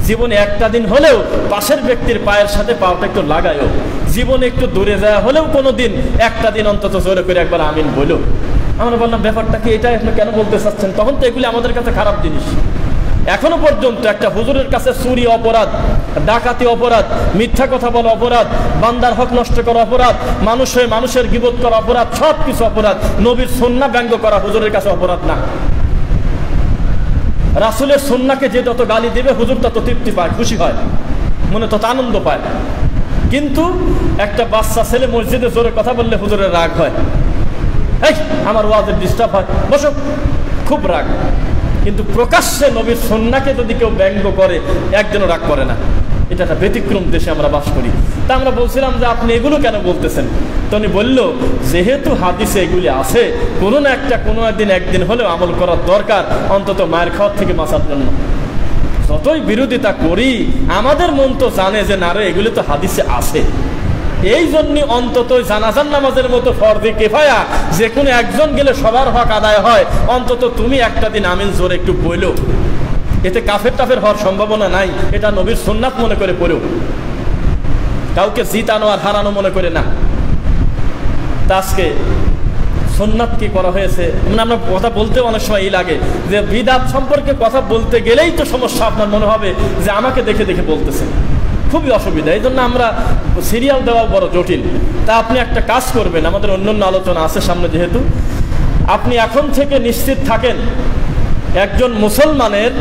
জীবনে একটা দিন হলেও পাশের ব্যক্তির পায়ের সাথে পাওয়াটা একটু লাগায়ও, জীবনে একটু দূরে যাওয়া হলেও কোনো দিন একটা দিন অন্তত জোরে করে একবার আমিন বলো। আমরা বললাম, ব্যাপারটা কি এটা, আপনি কেন বলতে চাচ্ছেন? তখন তো এগুলি আমাদের কাছে খারাপ জিনিস। এখনো পর্যন্ত একটা হুজুরের কাছে চুরি অপরাধ, ডাকাতি অপরাধ, মিথ্যা কথা বলা অপরাধ, বান্দার হক নষ্ট করা অপরাধ, মানুষ হয়ে মানুষের গীবত করা অপরাধ, সব কিছু অপরাধ। নবীর সুন্নাহ ব্যঙ্গ করা হুজুরের কাছে অপরাধ না। রাসূলের সুন্নাহকে যে যত গালি দেবে হুজুর তত তৃপ্তি পায়, খুশি হয়, মনে তত আনন্দ পায়। কিন্তু একটা বাচ্চা ছেলে মসজিদে জোরে কথা বললে হুজুরের রাগ হয়, এই আমার ওয়াজের ডিস্টার্ব হয়, বসো, খুব রাগ। কিন্তু প্রকাশ্যে নবীর সুন্নাহকে যদি কেউ ব্যঙ্গ করে, একজনও রাগ করে না। এটা একটা ব্যতিক্রম দেশে আমরা বাস করি। তা আমরা বলছিলাম যে আপনি এগুলো কেন বলতেছেন? তো উনি বলল, যেহেতু হাদিসে এগুলি আছে, কোনো না একটা কোনো একদিন হলেও আমল করার দরকার, অন্তত মায়ের খাওয়ার থেকে বাঁচার জন্য। যতই বিরোধিতা করি, আমাদের মন তো জানে যে না রে, এগুলি তো হাদিসে আছে। এই জন্য অন্তত জানাজার নামাজের মতো ফরজে কিফায়া, যে কোনো একজন গেলে সবার হক আদায় হয়, অন্তত তুমি একটা দিন আমিন জোরে একটু বইলো, এতে কাফের টাফের হওয়ার সম্ভাবনা নাই। এটা নবীর সুন্নাত মনে করে পড়ো, কাউকে জিতানো আর হারানো মনে করে না। তা আজকে সুন্নাত কি করা হয়েছে, মানে আমরা কথা বলতে অনেক সময় এই লাগে যে বিদআত সম্পর্কে কথা বলতে গেলেই তো সমস্যা। আপনার মনে হবে যে আমাকে দেখে দেখে বলতেছে, খুবই অসুবিধা। এই জন্য আমরা সিরিয়াল দেওয়া বড় জটিল। তা আপনি একটা কাজ করবেন, আমাদের অন্যান্য আলোচনা আছে সামনে, যেহেতু আপনি এখন থেকে নিশ্চিত থাকেন, একজন মুসলমানের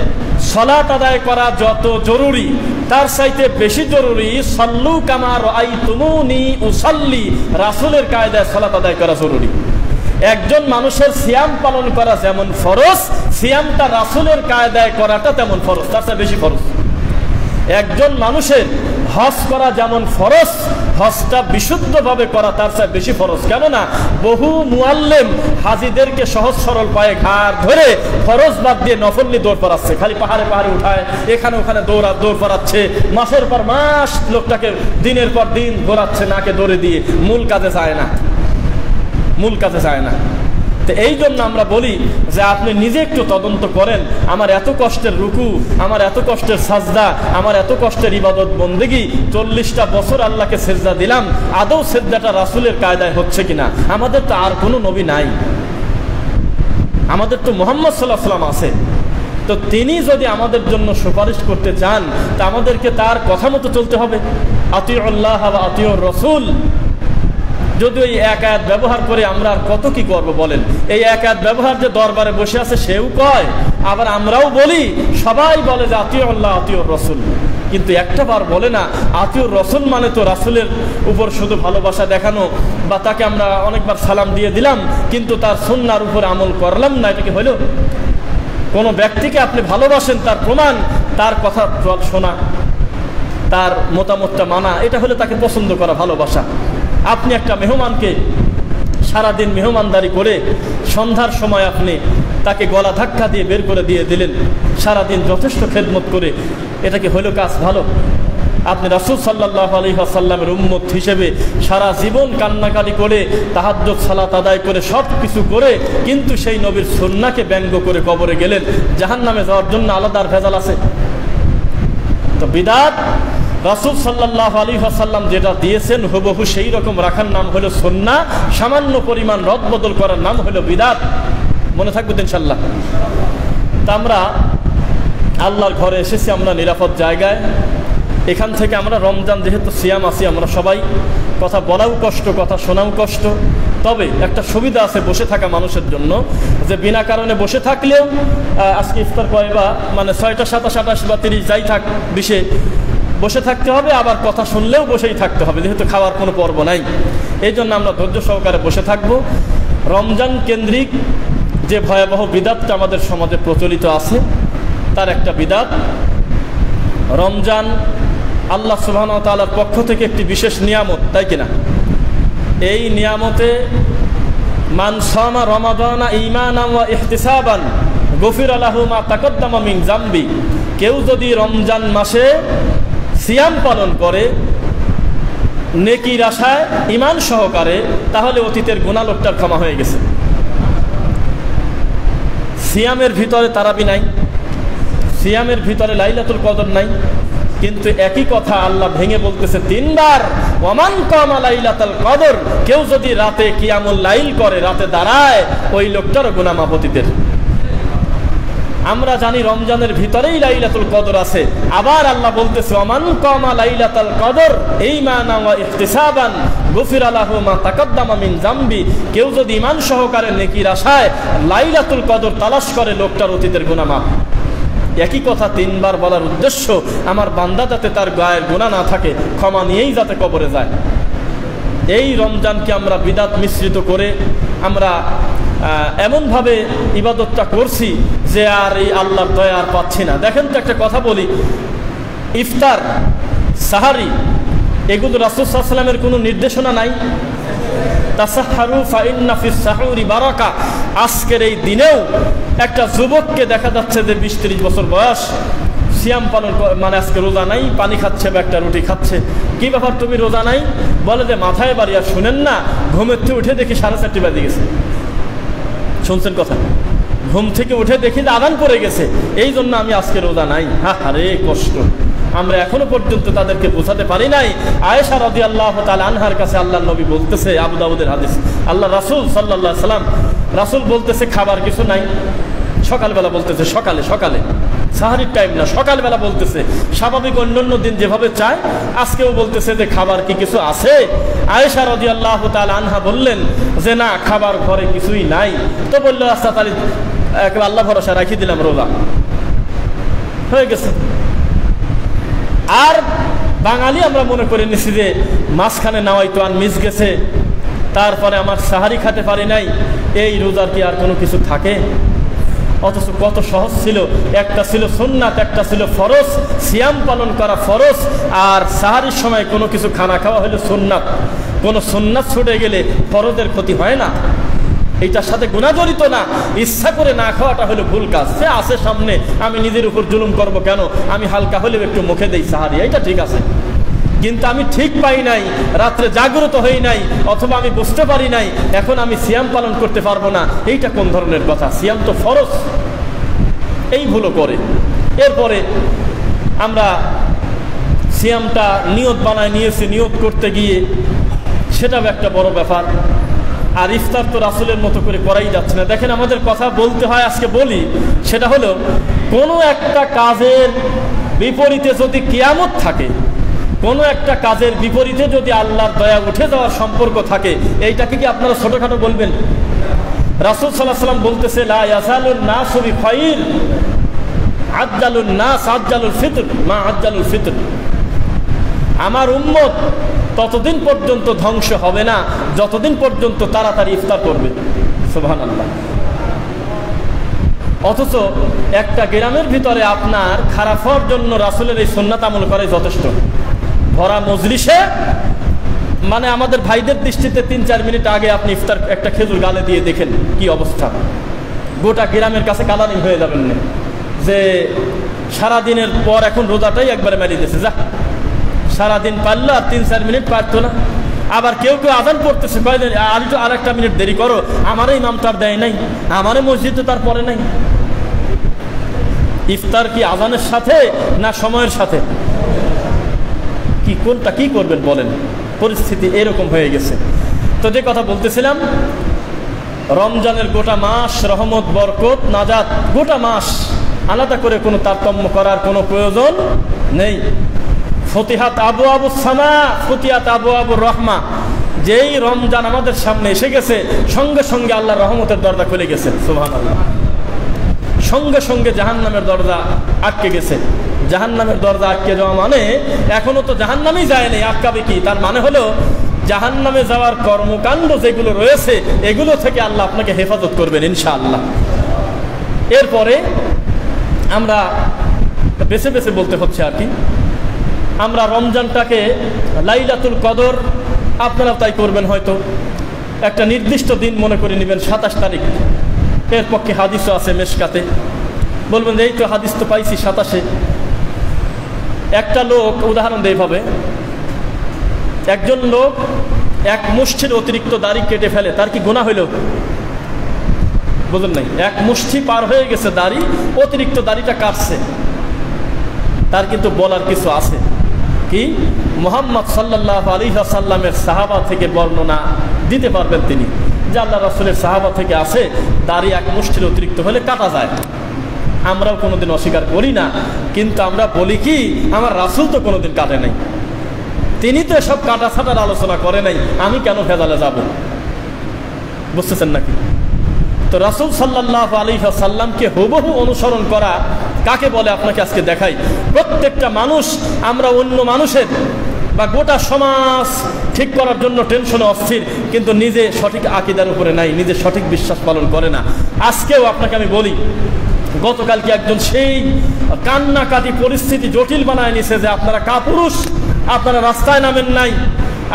সালাত আদায় করা যত জরুরি, তার চাইতে বেশি জরুরি সাল্লু কামা রাআইতুমুনি উসাল্লি, রাসূলের কায়দায় সালাত আদায় করা জরুরি। একজন মানুষের সিয়াম পালন করা যেমন ফরজ, সিয়ামটা রাসূলের কায়দায় করাটা তেমন ফরজ, তার চেয়ে বেশি ফরজ। একজন মানুষের হজ করা যেমন ফরজ, হজটা বিশুদ্ধভাবে করা তার চেয়ে বেশি ফরজ। কেননা বহু মুআল্লিম হাজিদেরকে সহজ সরল পায়ে ঘাড় ধরে ফরজ বাদ দিয়ে নফল নিয়ে দৌড় পড়াচ্ছে, খালি পাহাড়ে পাহাড়ে উঠায়, এখানে ওখানে দৌড় পড়াচ্ছে, মাসের পর মাস লোকটাকে দিনের পর দিন ঘোরাচ্ছে নাকে দৌড়ে দিয়ে, মূল কাজে যায় না, মূল কাজে যায় না। তো এই জন্য আমরা বলি যে আপনি নিজে একটু তদন্ত করেন, আমার এত কষ্টের রুকু, আমার এত কষ্টের সাজদা, আমার এত কষ্টের ইবাদত বন্দেগী, 40টা বছর আল্লাহকে সেজদা দিলাম, আদৌ সেজদাটা রাসূলের কায়দায় হচ্ছে কিনা? আমাদের তো আর কোনো নবী নাই, আমাদের তো মুহাম্মদ সাল্লাল্লাহু আলাইহি ওয়াসাল্লাম আছে। তো তিনি যদি আমাদের জন্য সুপারিশ করতে চান তা আমাদেরকে তার কথা মতো চলতে হবে। আতিউল্লাহ ওয়া আতিউর রাসূল, যদি ওই এক আয়াত ব্যবহার করে আমরা আর কত কি করব বলেন? এই এক আয়াত ব্যবহার যে দরবারে বসে আছে সেও কয়, আবার আমরাও বলি, সবাই বলে যে আতিউল্লাহ আতিউর রাসূল, কিন্তু একটা বার বলে না আতিউর রাসূল মানে তো রাসূলের উপর শুধু ভালোবাসা দেখানো, বা তাকে আমরা অনেকবার সালাম দিয়ে দিলাম কিন্তু তার সুন্নাহর উপর আমল করলাম না, এটা কি হলো? কোনো ব্যক্তিকে আপনি ভালোবাসেন তার প্রমাণ তার কথা শোনা, তার মতামতটা মানা, এটা হলে তাকে পছন্দ করা ভালোবাসা। আপনি একটা মেহমানকে সারাদিন মেহমানদারি করে সন্ধ্যার সময় আপনি তাকে গলা ধাক্কা দিয়ে বের করে দিয়ে দিলেন, সারাদিন যথেষ্ট খেদমত করে, এটা কি হলো কাজ ভালো? আপনি রাসূল সাল্লাল্লাহু আলাইহি ওয়াসাল্লামের উম্মত হিসেবে সারা জীবন কান্নাকাটি করে তাহাজ্জুদ সালাত আদায় করে সব কিছু করে কিন্তু সেই নবীর সুন্নাহকে ব্যঙ্গ করে কবরে গেলেন, জাহান্নামে যাওয়ার জন্য আলাদা ভেজাল আছে? তো বিদআত রাসূল সাল্লাল্লাহু আলাইহি ওয়াসাল্লাম যেটা দিয়েছেন হুবহু সেই রকম রাখার নাম হলো সুন্নাহ, সামান্য পরিমাণ রদবদল করার নাম হলো বিদআত। মনে থাকবে তো ইনশাআল্লাহ। তা আমরা আল্লাহর ঘরে এসেছি, আমরা নিরাপদ জায়গায়। এখান থেকে আমরা রমজান যেহেতু সিয়াম আছি, আমরা সবাই কথা বলাও কষ্ট, কথা শোনাও কষ্ট। তবে একটা সুবিধা আছে বসে থাকা মানুষের জন্য, যে বিনা কারণে বসে থাকলেও আজকে ইফতার কয় বা মানে 6টা 27 28 বা 30 যাই থাক 20-এ বসে থাকতে হবে, আবার কথা শুনলেও বসেই থাকতে হবে, যেহেতু খাওয়ার কোনো পর্ব নাই। এই জন্য আমরা ধৈর্য সহকারে বসে থাকব। রমজান কেন্দ্রিক যে ভয়াবহ বিদআতটা আমাদের সমাজে প্রচলিত আছে তার একটা বিদআত, রমজান আল্লাহ সুবহানাহু ওয়া তাআলার পক্ষ থেকে একটি বিশেষ নিয়ামত, তাই কিনা? এই নিয়ামতে মান সামা রমাদানা ঈমানান ওয়া ইহতিসাবান গুফিরা লাহু মা তাকদ্দামা মিন যামবি, কেউ যদি রমজান মাসে সিয়াম পালন করে নেকির আশায় ঈমান সহকারে, তাহলে অতীতের গুনাহ লোকটার ক্ষমা হয়ে গেছে। সিয়ামের ভিতরে তারাবি নাই, সিয়ামের ভিতরে লাইলাতুল কদর নাই, কিন্তু একই কথা আল্লাহ ভেঙে বলতেছে 3 বার, ওয়ামান কামা লাইলাতুল কদর, কেউ যদি রাতে কিয়ামুল লাইল করে, রাতে দাঁড়ায়, ওই লোকটার গুনাহ মাফ অতীতের। আমরা জানি রমজানের ভিতরেই লাইলাতুল কদর আছে, আবার আল্লাহ বলতেছে ওয়ামান কামা লাইলাতুল কদর ঈমানান ওয়া ইহতিসাবান গুফিরা লাহু মা তাকদ্দামা মিন যামবি, কেউ যদি ঈমান সহকারে নেকির আশায় লাইলাতুল কদর তালাশ করে, লোকটার অতীতের গুনাহ মাফ। একই কথা 3 বার বলার উদ্দেশ্য আমার বান্দা যাতে তার গায়ের গুনাহ না থাকে, ক্ষমা নিয়েই যাতে কবরে যায়। এই রমজানকে আমরা বিদআত মিশ্রিত করে আমরা এমনভাবে ইবাদতটা করছি যে আর এই আল্লাহর দয়া আর পাচ্ছি না। দেখেন তো একটা কথা বলি, ইফতার, সাহারি, এগুলো রাসূল সাল্লাল্লাহু আলাইহি ওয়াসাল্লামের কোনো নির্দেশনা নাই? তাসাহহারু ফাইন্না ফিস সাহুরি বারাকা। আজকের এই দিনেও একটা যুবককে দেখা যাচ্ছে যে 20-30 বছর বয়স, সিয়াম পালন মানে আজকে রোজা নাই, পানি খাচ্ছে বা একটা রুটি খাচ্ছে। কি ব্যাপার তুমি রোজা নাই? বলে যে মাথায় বাড়ি, আর শুনেন না, ঘুমের থেকে উঠে দেখি 4:30 বাজে গেছে। শুনছেন কথা? ঘুম থেকে উঠে দেখি যে আযান পড়ে গেছে, এই জন্য আমি আজকে রোজা নাই। আরে কষ্ট, আমরা এখনো পর্যন্ত তাদেরকে বোঝাতে পারি নাই। আয়েশা রাদিয়াল্লাহু তাআলা আনহার কাছে আল্লাহর নবী বলতেছে, আবু দাউদের হাদিস, আল্লাহ রাসূল সাল্লাল্লাহু আলাইহি সাল্লাম, রাসূল বলতেছে খাবার কিছু নাই। সকালবেলা বলতেছে, সকালে সকালে, সাহারির টাইম না, সকালবেলা বলতেছে। স্বাভাবিক অন্যান্য দিন যেভাবে চায় আজকেও বলতেছে যে খাবার কি কিছু আছে? আয়েশা রাদিয়াল্লাহু তাআলা আনহা বললেন যে না, খাবার ঘরে কিছুই নাই। তো বলল আচ্ছা তাহলে একেবারে আল্লাহ ভরসা রাখি দিলাম, রোজা হয়ে গেছে। আর বাঙালি আমরা মনে করে নিছি যে মাঝখানে নাওয়াইতো আন মিস গেছে, তারপরে আমার সাহারি খেতে পারি নাই, এই রোজার কি আর কোনো কিছু থাকে? অথচ কত সহজ ছিল, একটা ছিল সুন্নাত, একটা ছিল ফরজ। সিয়াম পালন করা ফরজ, আর সাহারির সময় কোনো কিছু খানা খাওয়া হলো সুন্নাত। কোনো সুন্নাত ছুটে গেলে ফরজের ক্ষতি হয় না, এইটার সাথে গুনাহ জড়িত না। ইচ্ছা করে না খাওয়াটা হলো ভুল কাজ। সে আছে সামনে, আমি নিজের উপর জুলুম করব কেন? আমি হালকা হলেও একটু মুখে দেই সাহারি, এটা ঠিক আছে। কিন্তু আমি ঠিক পাই নাই, রাত্রে জাগ্রত হই নাই, অথবা আমি বুঝতে পারি নাই, এখন আমি সিয়াম পালন করতে পারবো না। এইটা কোন ধরনের কথা? সিয়াম তো ফরজ। এই ভুলও করে। এরপরে আমরা সিয়ামটা নিয়ত বানায় নিয়েছি, নিয়ত করতে গিয়ে সেটাও একটা বড় ব্যাপার। আর ইফতার তো রাসূলের মতো করে করাই যাচ্ছে না। দেখেন, আমাদের কথা বলতে হয়, আজকে বলি। সেটা হলো, কোনো একটা কাজের বিপরীতে যদি কিয়ামত থাকে, কোনো একটা কাজের বিপরীতে যদি আল্লাহর দয়া উঠে যাওয়ার সম্পর্ক থাকে, এইটাকে কি আপনারা ছোটখাটো বলবেন? রাসূল সাল্লাল্লাহু আলাইহি ওয়াসাল্লাম বলতেছে, লা ইয়াজালুন নাসু বিখাইর আজ্জালুন নাস আজ্জালুল ফিতর মা আজ্জালুল ফিতর। আমার উম্মত ততদিন পর্যন্ত ধ্বংস হবে না যতদিন পর্যন্ত তাড়াতাড়ি ইফতার করবে। সুবহানাল্লাহ। অথচ একটা গ্রামের ভিতরে আপনার খারাপ হওয়ার জন্য রাসূলের এই সুন্নাত আমল করে যথেষ্ট। ভরা মজলিসে, মানে আমাদের ভাইদের দৃষ্টিতে 3-4 মিনিট আগে আপনি ইফতার একটা খেজুর গালে দিয়ে দেখেন কি অবস্থা। গোটা গ্রামের কাছে কালারিং হয়ে যাবেন না যে সারাদিনের পর এখন রোজাটাই একবারে মেরে দিয়েছে, যা সারাদিন পারলো আর 3-4 মিনিট পারতো না। আবার কেউ কেউ আজান পড়তেছে, কয়দিন আর একটা মিনিট দেরি করো, আমারও ইমাম তার দেয় নাই, আমারও মসজিদে তার পরে নাই। ইফতার কি আজানের সাথে না সময়ের সাথে? কি কোনটা কি করবেন বলেন? পরিস্থিতি এরকম হয়ে গেছে। তো যে কথা বলতেছিলাম, রমজানের গোটা মাস রহমত, বরকত, নাজাত, গোটা মাস আলাদা করে কোনো তারতম্য করার কোনো প্রয়োজন নেই। ফতিহাত আবু আবু সামা, ফতিহাত আবু আবু রহমা। যেই রমজান আমাদের সামনে এসে গেছে, সঙ্গে সঙ্গে আল্লাহর রহমতের দরজা খুলে গেছে। সুবহানাল্লাহ। সঙ্গে সঙ্গে জাহান্নামের দরজা আটকে গেছে। জাহান্নামের দরজা আটকে যাওয়া মানে এখনো তো জাহান্নামেই যায়নি, আটকাবে কি? তার মানে হলো জাহান্নামে যাওয়ার কর্মকাণ্ড যেগুলো রয়েছে, এগুলো থেকে আল্লাহ আপনাকে হেফাজত করবেন ইনশাআল্লাহ। এরপরে আমরা বেছে বেছে বলতে হচ্ছে আর কি, আমরা রমজানটাকে লাইলাতুল কদর, আপনারা তাই করবেন হয়তো, একটা নির্দিষ্ট দিন মনে করে নেবেন 27 তারিখ। এর পক্ষে হাদিসও আছে মেশকাতে, বলবেন যে এই তো হাদিস তো পাইছি 27-এ। একটা লোক, উদাহরণ দেয় ভাবে, একজন লোক এক মুষ্ঠির অতিরিক্ত দাড়ি কেটে ফেলে, তার কি গুনাহ হইল? বুঝলেন নাই? এক মুষ্টি পার হয়ে গেছে দাড়ি, অতিরিক্ত দাড়িটা কাটছে, তার কিন্তু বলার কিছু আছে। কি? মুহাম্মদ সাল্লাল্লাহু আলাইহি ওয়াসাল্লামের সাহাবা থেকে বর্ণনা দিতে পারবেন তিনি, যে আল্লাহ রাসূলের সাহাবা থেকে আছে দাড়ি এক মুষ্টির অতিরিক্ত হলে কাটা যায়। আমরাও কোনোদিন অস্বীকার করি না, কিন্তু আমরা বলি কি, আমার রাসূল তো কোনোদিন কাটে নাই, তিনি তো সব কাটা ছাটার আলোচনা করে নাই, আমি কেন ভেজালে যাব? বুঝতেছেন নাকি? তো রাসূল সাল্লাল্লাহু আলাইহি ওয়াসাল্লামকে হুবহু অনুসরণ করা কাকে বলে আপনাকে আজকে দেখাই। প্রত্যেকটা মানুষ, আমরা অন্য মানুষের বা গোটা সমাজ ঠিক করার জন্য টেনশনে অস্থির, কিন্তু নিজে সঠিক আকীদার উপরে নাই, নিজে সঠিক বিশ্বাস পালন করে না। আজকেও আপনাকে আমি বলি, গতকালকে একজন সেই কান্নাকাটি পরিস্থিতি জটিল বানায় নিছে যে আপনারা কাপুরুষ, আপনারা রাস্তায় নামেন নাই,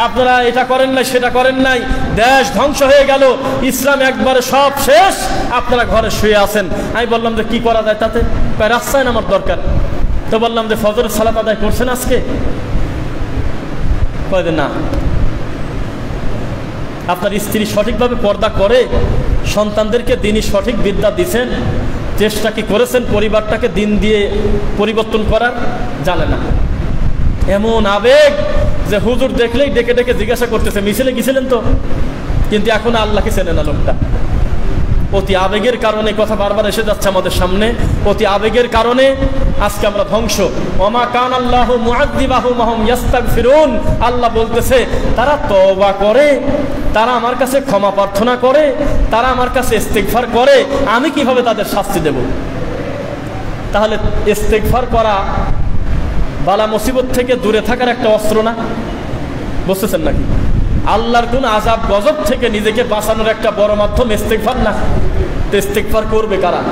আপনারা এটা করেন নাই, সেটা করেন নাই, দেশ ধ্বংস হয়ে গেল, ইসলাম একবারে সব শেষ, আপনারা ঘরে শুয়ে আছেন। আমি বললাম যে কি করা যায় তাতে? রাস্তায় নামার দরকার। তো বললাম যে ফজরের সালাত আদায় করছেন আজকে? কয়দিন না। আপনার স্ত্রী সঠিকভাবে পর্দা করে, সন্তানদেরকে দিনই সঠিক বিদ্যা দিচ্ছেন, চেষ্টা কি করেছেন পরিবারটাকে দিন দিয়ে পরিবর্তন করার? জানে না। এমন আবেগ যে হুজুর দেখলেই ডেকে ডেকে জিজ্ঞাসা করতেছে মিছিলে গেছিলেন তো, কিন্তু এখন আল্লাহকে চেনে না লোকটা। অতি আবেগের কারণে কথা বারবার এসে যাচ্ছে আমাদের সামনে, অতি আবেগের কারণে আজকে আমরা ধ্বংস। ওমা কান আল্লাহু মুআযযিবাহুম ওয়া হুম ইস্তাগফিরুন। আল্লাহ বলতেছে তারা তওবা করে, তারা আমার কাছে ক্ষমা প্রার্থনা করে, তারা আমার কাছে ইস্তিগফার করে, আমি কিভাবে তাদের শাস্তি দেব? তাহলে ইস্তিগফার করা বালা মুসিবত থেকে দূরে থাকার একটা অস্ত্র না? বুঝতেছেন নাকি? আল্লাহর কোন আযাব গজব থেকে নিজেকে বাঁচানোর একটা বড় মাধ্যম ইস্তিগফার না? তো ইস্তিগফার করবে কারা?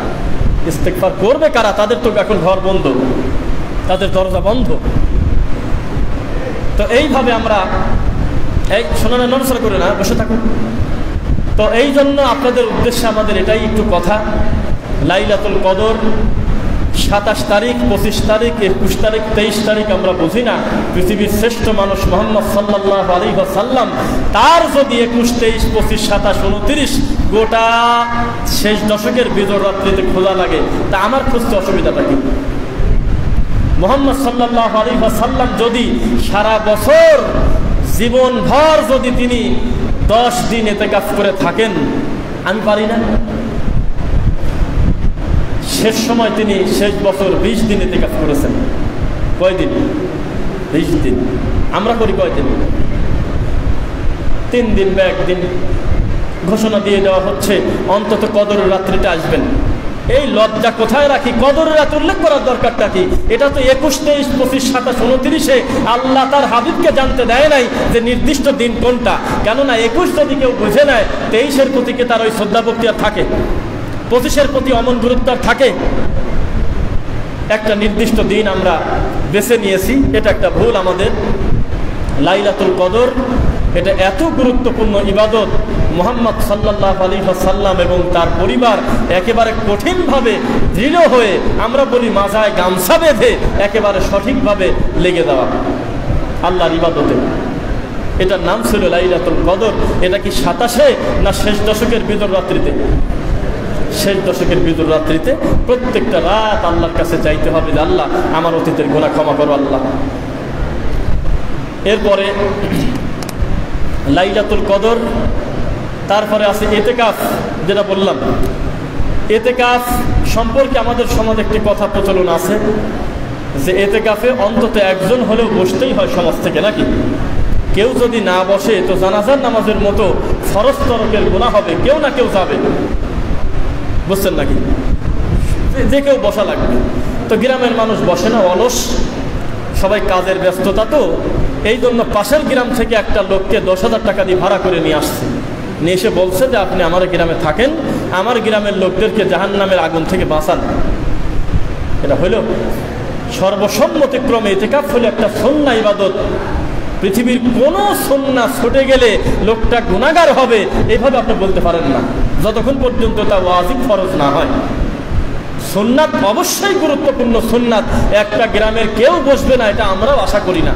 ইস্তিগফার করবে কারা? তাদের তো এখন ঘর বন্ধ, তাদের দরজা বন্ধ। তো এইভাবে আমরা এই শোনানো নড়চড় করে না, বসে থাকুন। তো এই জন্য আপনাদের উদ্দেশ্যে আমাদের এটাই একটু কথা, লাইলাতুল কদর 27 তারিখ, 25 তারিখ, 21 তারিখ, 23 তারিখ আমরা বুঝি না। পৃথিবীর শ্রেষ্ঠ মানুষ মুহাম্মদ সাল্লাল্লাহু আলাইহি ওয়াসাল্লাম, তার যদি 21, 23, 25, 27, 29 গোটা শেষ দশকের বিজয় রাত্রিতে খোঁজা লাগে, তা আমার খুঁজতে অসুবিধাটা কি? মুহাম্মদ সাল্লাল্লাহু আলাইহি ওয়াসাল্লাম যদি সারা বছর জীবনভর যদি তিনি 10 দিন ইতিকাফ করে থাকেন, আমি পারি না? শেষ সময় তিনি শেষ বছর 20 দিন ইতিকাফ করেছেন। কয়দিন? 20 দিন। আমরা করি কয়দিন? 3 দিন বা 1 দিন। ঘোষণা দিয়ে দেওয়া হচ্ছে অন্তত কদরের রাত্রিটা আসবেন। এই লজ্জা কোথায় রাখি? কদরের রাত উল্লেখ করার দরকারটা কি? এটা তো 21, 23, 25, 27, 29-এ আল্লাহ তার হাবিবকে জানতে দেয় নাই যে নির্দিষ্ট দিন কোনটা। কেননা 21 যদি কেউ বুঝে নেয়, 23-এর প্রতি কি তার ওই শ্রদ্ধা ভক্তি আর থাকে? 25-এর প্রতি অমন গুরুত্ব থাকে? একটা নির্দিষ্ট দিন আমরা বেছে নিয়েছি, এটা একটা ভুল আমাদের। লাইলাতুল কদর এটা এত গুরুত্বপূর্ণ ইবাদত, মুহাম্মদ সাল্লাল্লাহু আলাইহি ওয়াসাল্লাম এবং তার পরিবার একেবারে কঠিনভাবে দৃঢ় হয়ে, আমরা বলি মাজায় গামছা বেঁধে একেবারে সঠিকভাবে লেগে দেওয়া আল্লাহর ইবাদতে। এটার নাম ছিল লাইলাতুল কদর। এটা কি 27-এ না শেষ দশকের বিজর রাত্রিতে? শেষ দশকের বিজর রাত্রিতে প্রত্যেকটা রাত আল্লাহর কাছে চাইতে হবে যে আল্লাহ আমার অতীতের গুনাহ ক্ষমা করো আল্লাহ। এরপরে লাইলাতুল কদর, তারপরে আছে ইতিকাফ। যেটা বললাম, ইতিকাফ সম্পর্কে আমাদের সমাজে একটি কথা প্রচলন আছে যে ইতিকাফে অন্তত একজন হলেও বসতেই হয় সমাজ থেকে, নাকি? কেউ যদি না বসে তো জানাজার নামাজের মতো ফরজ তরকের গুনাহ হবে, কেউ না কেউ যাবে, বুঝছেন নাকি? যে কেউ বসা লাগবে। তো গ্রামের মানুষ বসে না, অলস, সবাই কাজের ব্যস্ততা, তো এই জন্য পাশের গ্রাম থেকে একটা লোককে 10,000 টাকা দিয়ে ভাড়া করে নিয়ে আসছে। নিয়ে এসে বলছে যে আপনি আমার গ্রামে থাকেন, আমার গ্রামের লোকদেরকে জাহান্নামের আগুন থেকে বাঁচান। এটা হইল সর্বসম্মতিক্রমে ইতিকাফ হলো একটা সুন্নাহ ইবাদত। পৃথিবীর কোনো সুন্নাহ ছুটে গেলে লোকটা গুনাহগার হবে এইভাবে আপনি বলতে পারেন না, যতক্ষণ পর্যন্ত তা ওয়াজিব ফরজ না হয়। সুন্নাত অবশ্যই গুরুত্বপূর্ণ। সুন্নাত একটা গ্রামের কেউ বসবে না, এটা আমরাও আশা করি না।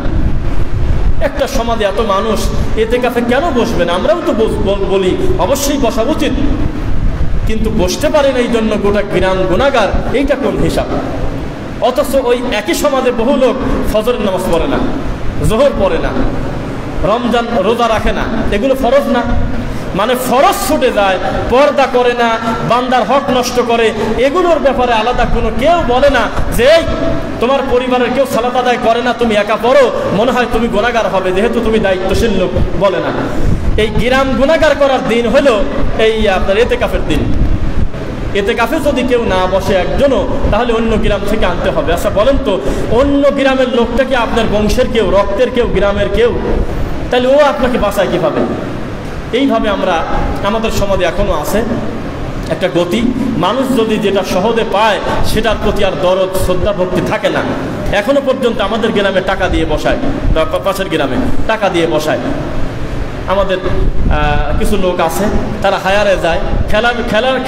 একটা সমাজে এত মানুষ, ইতিকাফে কেন বসবে না? আমরাও তো বলি অবশ্যই বসা উচিত, কিন্তু বসতে পারে না এই জন্য গোটা গ্রাম গুনাহগার। এইটা কোন হিসাব? অথচ ওই একই সমাজে বহু লোক ফজরের নামাজ পড়ে না, জোহর পড়ে না, রমজান রোজা রাখে না। এগুলো ফরজ না, মানে ফরজ ছুটে যায়, পর্দা করে না, বান্দার হক নষ্ট করে। এগুলোর ব্যাপারে আলাদা কোনো কেউ বলে না যে তোমার পরিবারের কেউ সালাত আদায় করে না, তুমি একা পড়ো, মনে হয় তুমি গুনাহগার হবে যেহেতু তুমি দায়িত্বশীল লোক, বলে না। এই গ্রাম গুনাহগার করার দিন হলো এই আপনার ইতিকাফের দিন। ইতিকাফে যদি কেউ না বসে একজনও, তাহলে অন্য গ্রাম থেকে আনতে হবে। আচ্ছা বলেন তো, অন্য গ্রামের লোকটা কি আপনার বংশের কেউ, রক্তের কেউ, গ্রামের কেউ? তাহলে ও আপনাকে বাঁচায় কিভাবে? এইভাবে আমরা আমাদের সমাজে এখনো আছে একটা গতি, মানুষ যদি যেটা সহজে পায় সেটার প্রতি আর দরদ শ্রদ্ধা ভক্তি থাকে না। এখনো পর্যন্ত আমাদের গ্রামে টাকা দিয়ে বসায়, পাশের গ্রামে টাকা দিয়ে বসায়। আমাদের কিছু লোক আছে তারা হায়ারে যায়,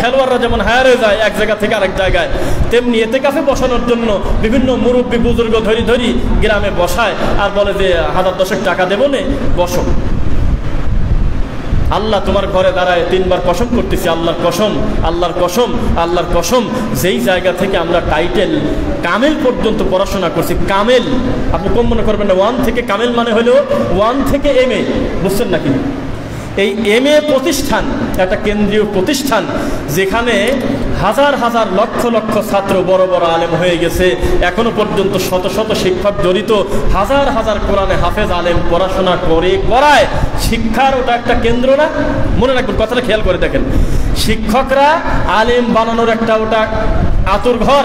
খেলোয়াড়রা যেমন হায়ারে যায় এক জায়গা থেকে আরেক জায়গায়, তেমনি ইতিকাফে বসানোর জন্য বিভিন্ন মুরব্বী বুজুর্গ ধরি গ্রামে বসায় আর বলে যে 1000 টাকা দেবো নে, বসো। আল্লাহ তোমার ঘরে দাঁড়ায় 3 বার কসম করতেছি, আল্লাহর কসম, আল্লাহর কসম, আল্লাহর কসম, যেই জায়গা থেকে আমরা টাইটেল কামেল পর্যন্ত পড়াশোনা করছি, কামেল, আপনি কম মনে করবেন না, 1 থেকে কামেল মানে হলো 1 থেকে MA, বুঝছেন নাকি? এই MA প্রতিষ্ঠান একটা কেন্দ্রীয় প্রতিষ্ঠান, যেখানে হাজার হাজার লক্ষ লক্ষ ছাত্র বড় বড় আলেম হয়ে গেছে। এখনো পর্যন্ত শত শত শিক্ষক জড়িত, হাজার হাজার কোরআনে হাফেজ আলেম পড়াশোনা করে করায়। শিক্ষার ওটা একটা কেন্দ্র না? মনে রাখবেন, কথাটা খেয়াল করে দেখেন। শিক্ষকরা আলেম বানানোর একটা ওটা আতুর ঘর,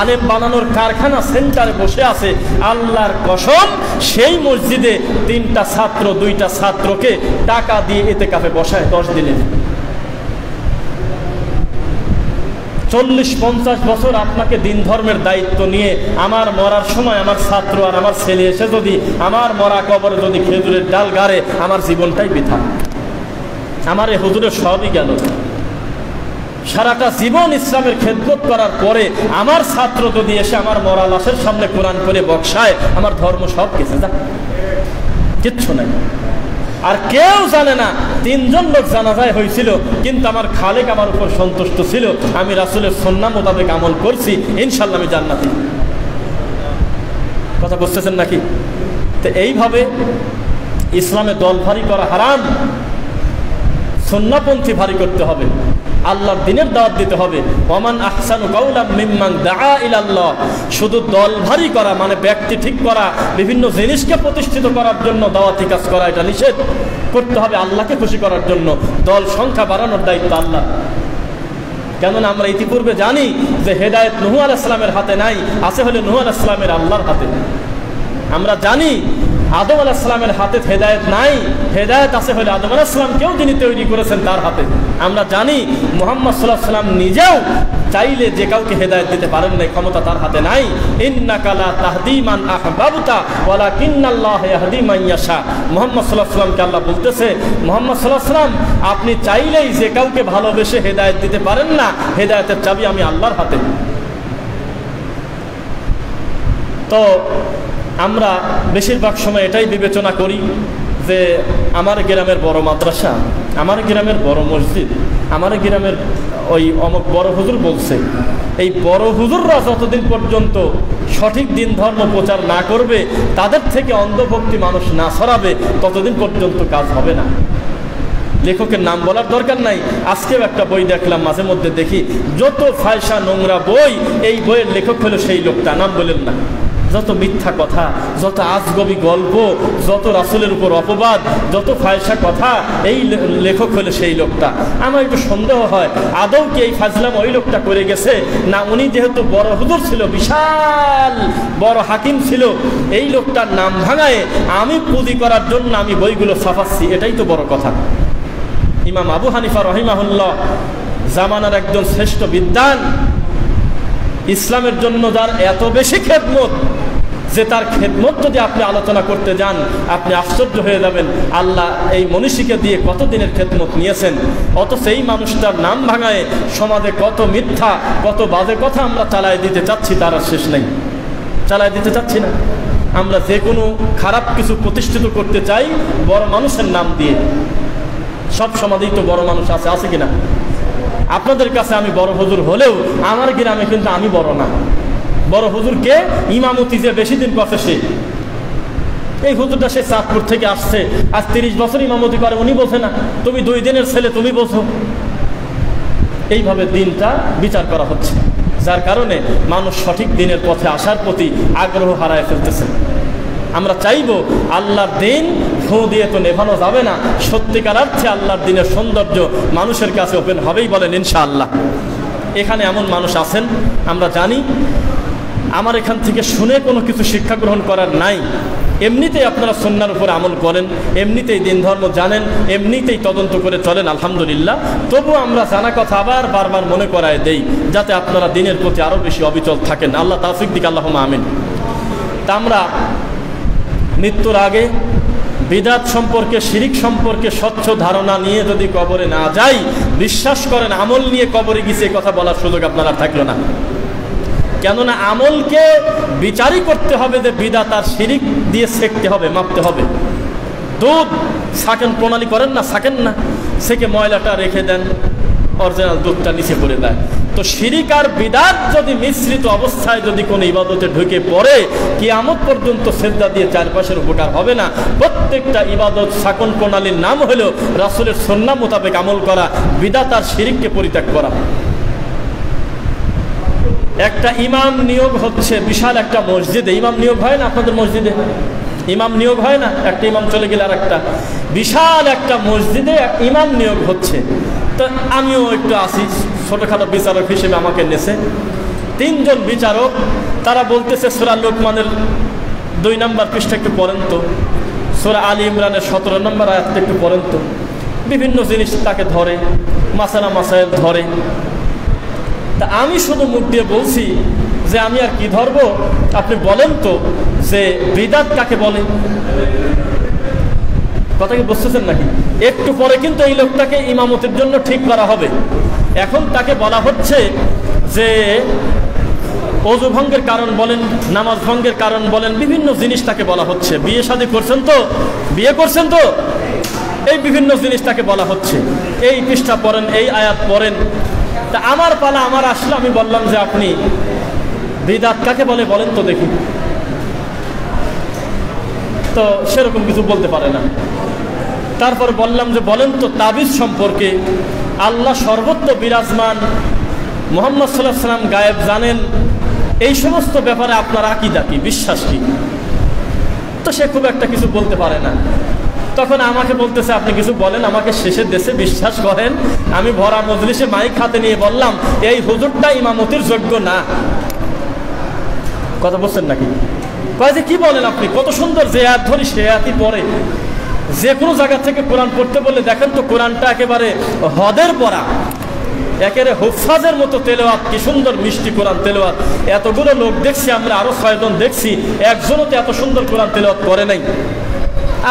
আলেম বানানোর কারখানা সেন্টারে বসে আছে। আল্লাহর কসম, সেই মসজিদে 3টা ছাত্র 2টা ছাত্রকে টাকা দিয়ে ইতিকাফে বসায় 10 দিনের। 40-50 বছর আপনাকে দিন ধর্মের দায়িত্ব নিয়ে আমার মরার সময় আমার ছাত্র আর আমার ছেলে এসে যদি আমার মরা কবরে যদি খেজুরের ডাল গাড়ে, আমার জীবনটাই বৃথা, আমার এই হুজুরের সবই গেল। সারাটা জীবন ইসলামের খেদমত করার পরে আমার ছাত্র যদি এসে আমার মরা লাশের সামনে কোরআন করে বক্সায়, আমার ধর্ম সব কিছু যা, কিচ্ছু নাই। আর কেউ জানে না 3 জন লোক জানাজায় হয়েছিল, কিন্তু আমার খালেক আমার উপর সন্তুষ্ট ছিল, আমি রাসূলের সুন্নাহ মোতাবেক আমল করছি, ইনশাআল্লাহ আমি জান্নাতি। কথা বুঝতেছেন নাকি? তো এইভাবে ইসলামে দল ভারী করা হারাম, সুন্নাহপন্থী ভারী করতে হবে, আল্লাহর দ্বীনের দাওয়াত দিতে হবে। ওমান আহসানু কাওলাম মিম্মান দাআ ইলাল্লাহ। শুধু দল ভারী করা মানে ব্যক্তি ঠিক করা, বিভিন্ন জিনিসকে প্রতিষ্ঠিত করার জন্য দাওয়াতি কাজ করা, এটা নিষেধ করতে হবে আল্লাহকে খুশি করার জন্য। দল সংখ্যা বাড়ানোর দায়িত্ব আল্লাহ। কেননা আমরা ইতিপূর্বে জানি যে হেদায়েত নূহ আলাইহিস সালামের হাতে নাই, আছে হলো নূহ আলাইহিস সালামের আল্লাহর হাতে। আমরা জানি আদম আলাইহিস সালামের হাতে হেদায়েত নাই, হেদায়েত আছে হলে আদম আলাইহিস সালামকেও যিনি তৈরি করেছেন তার হাতে। আমরা জানি মুহাম্মদ সাল্লাল্লাহু আলাইহি ওয়াসাল্লাম নিজেও চাইলে যে কাউকে হেদায়েত দিতে পারেন না, ক্ষমতা তার হাতে নাই। ইন্নাকা লা তাহদি মান আহবাবতা ওয়ালাকিন্নাল্লাহা ইয়াহদি মান ইয়াশা। মুহাম্মদ সাল্লাল্লাহু আলাইহি ওয়াসাল্লামকে আল্লাহ বলতেছে, মুহাম্মদ সাল্লাল্লাহু আলাইহি ওয়াসাল্লাম আপনি চাইলেই যে কাউকে ভালোবেসে হেদায়েত দিতে পারেন না, হেদায়েতের চাবি আমি আল্লাহর হাতে। তো আমরা বেশিরভাগ সময় এটাই বিবেচনা করি যে আমার গ্রামের বড় মাদ্রাসা, আমার গ্রামের বড় মসজিদ, আমার গ্রামের ওই অমুক বড় হুজুর বলছে। এই বড় হুজুররা যতদিন পর্যন্ত সঠিক দিন ধর্ম প্রচার না করবে, তাদের থেকে অন্ধভক্তি মানুষ না ছড়াবে, ততদিন পর্যন্ত কাজ হবে না। লেখকের নাম বলার দরকার নাই। আজকেও একটা বই দেখলাম, মাঝে মধ্যে দেখি যত ফায়সা নোংরা বই, এই বইয়ের লেখক হলো সেই লোকটা, নাম বলেন না। যত মিথ্যা কথা, যত আজগবি গল্প, যত রাসূলের উপর অপবাদ, যত ফায়সা কথা, এই লেখক হলো সেই লোকটা। আমার একটু সন্দেহ হয় আদৌ কি এই ফাজলাম ওই লোকটা করে গেছে, না উনি যেহেতু বড় হুজুর ছিল, বিশাল বড় হাকিম ছিল, এই লোকটার নাম ভাঙায় আমি পুঁজি করার জন্য আমি বইগুলো ছাপাচ্ছি, এটাই তো বড় কথা। ইমাম আবু হানিফা রাহিমাহুল্লাহ জামানার একজন শ্রেষ্ঠ বিদ্বান, ইসলামের জন্য যার এত বেশি খেদমত যে তার খেদমত যদি আপনি আলোচনা করতে যান আপনি আশ্চর্য হয়ে যাবেন, আল্লাহ এই মনীষীকে দিয়ে কত দিনের খেদমত নিয়েছেন। অথচ এই মানুষটার নাম ভাঙায় সমাজে কত মিথ্যা, কত বাজে কথা আমরা চালায় দিতে চাচ্ছি, তার আর শেষ নেই। চালায় দিতে চাচ্ছি না আমরা, যে কোনো খারাপ কিছু প্রতিষ্ঠিত করতে চাই বড় মানুষের নাম দিয়ে। সব সমাজেই তো বড় মানুষ আছে, আছে কিনা? আপনাদের কাছে আমি বড় হুজুর হলেও আমার গ্রামে কিন্তু আমি বড় না। বড় হুজুরকে ইমামতি যে বেশি দিন করছে সে, এই হুজুরটা সে চাঁদপুর থেকে আসছে, আজ 30 বছর ইমামতি করে, উনি বোঝে না? তুমি 2 দিনের ছেলে, তুমি বোঝো? এইভাবে দিনটা বিচার করা হচ্ছে, যার কারণে মানুষ সঠিক দিনের পথে আসার প্রতি আগ্রহ হারায় ফেলতেছে। আমরা চাইব আল্লাহর দিন ফু দিয়ে তো নেভানো যাবে না, সত্যিকার অর্থে আল্লাহর দিনের সৌন্দর্য মানুষের কাছে ওপেন হবেই, বলেন ইনশাআল্লাহ। এখানে এমন মানুষ আছেন আমরা জানি, আমার এখান থেকে শুনে কোনো কিছু শিক্ষা গ্রহণ করার নাই, এমনিতেই আপনারা সুন্নাহর উপরে আমল করেন, এমনিতেই দিন ধর্ম জানেন, এমনিতেই তদন্ত করে চলেন, আলহামদুলিল্লাহ। তবু আমরা জানা কথা আবার বারবার মনে করায় দেই, যাতে আপনারা দিনের প্রতি আরও বেশি অবিচল থাকেন। আল্লাহ তাওফিক দিক, আল্লাহুম্মা আমিন। তা আমরা মৃত্যুর আগে বিদআত সম্পর্কে, শিরিক সম্পর্কে স্বচ্ছ ধারণা নিয়ে যদি কবরে না যাই, বিশ্বাস করেন আমল নিয়ে কবরে গিয়ে কথা বলার সুযোগ আপনারা থাকলো না। কেননা আমলকে বিচারই করতে হবে যে বিদআত আর শিরিক দিয়ে সেঁকতে হবে, মাপতে হবে। দুধ ছাঁকেন প্রণালী করেন না, ছাঁকেন না, সেকে ময়লাটা রেখে দেন, অরিজিনাল দুধটা নিচে পড়ে দেয়। তো শিরিক আর বিদআত যদি মিশ্রিত অবস্থায় যদি কোনো ইবাদতে ঢুকে পড়ে, কিয়ামত পর্যন্ত সিজদা দিয়ে চারপাশের উপকার হবে না। প্রত্যেকটা ইবাদত শাকন প্রণালীর নাম হলো রাসূলের সুন্নাহ মোতাবেক আমল করা, বিদআত আর শিরিককে পরিত্যাগ করা। একটা ইমাম নিয়োগ হচ্ছে বিশাল একটা মসজিদে, ইমাম নিয়োগ হয় না আপনাদের মসজিদে? ইমাম নিয়োগ হয় না? একটা ইমাম চলে গেলে আর একটা, বিশাল একটা মসজিদে ইমাম নিয়োগ হচ্ছে। তো আমিও একটু আসি, ছোটখাটো বিচারক হিসেবে আমাকে নেছে 3 জন বিচারক, তারা বলতেছে সূরা লোকমানের 2 নম্বর পৃষ্ঠা একটু পড়েন তো, সূরা আলী ইমরানের 17 নম্বর আয়াতটা একটু পড়েন তো। বিভিন্ন জিনিস তাকে ধরে, মাসালা মাসাইল ধরে। তা আমি শুধু মুখ দিয়ে বলছি যে আমি আর কি ধরবো, আপনি বলেন তো যে বিদআত কাকে বলে? কথা কি বুঝতেছেন নাকি? একটু পরে কিন্তু এই লোকটাকে ইমামতির জন্য ঠিক করা হবে। এখন তাকে বলা হচ্ছে যে ওযু ভঙ্গের কারণ বলেন, নামাজ ভঙ্গের কারণ বলেন, বিভিন্ন জিনিস তাকে বলা হচ্ছে। বিয়ে শাদী করছেন তো, বিয়ে করছেন তো, এই বিভিন্ন জিনিস তাকে বলা হচ্ছে। এই পৃষ্ঠা পড়েন, এই আয়াত পড়েন। তা আমার পালা, আমার আসলে আমি বললাম যে আপনি বিদআত কাকে বলে বলেন তো দেখি। তো সেরকম কিছু বলতে পারে না। তারপর বললাম যে বলেন তো তাবিজ সম্পর্কে, আল্লাহ সর্বত্র বিরাজমান, মুহাম্মদ সাল্লাল্লাহু আলাইহি ওয়াসাল্লাম গায়েব জানেন, এই সমস্ত ব্যাপারে আপনার আকীদা কি, বিশ্বাস কি? তো সে খুব একটা কিছু বলতে পারে না। তখন আমাকে বলতেছে আপনি কিছু বলেন, আমাকে শেষের দেশে বিশ্বাস করেন। আমি ভরা মজলিসে মাইক হাতে নিয়ে বললাম এই হুজুরটা ইমামতির যোগ্য না। কথা বলছেন নাকি? কয় যে কি বলেন আপনি, কত সুন্দর যে আয়াত ধরি সে আয়াতই পড়ে। যে কোনো জায়গা থেকে কোরআন পড়তে বললে দেখেন তো কোরআনটা একেবারে হদের পড়া, একেবারে হুফাজের মতো তেলাওয়াত, কি সুন্দর মিষ্টি কোরআন তেলাওয়াত। এতগুলো লোক দেখছি আমরা, আরো 6 জন দেখছি, একজনও তো এত সুন্দর কোরআন তেলাওয়াত করে নাই।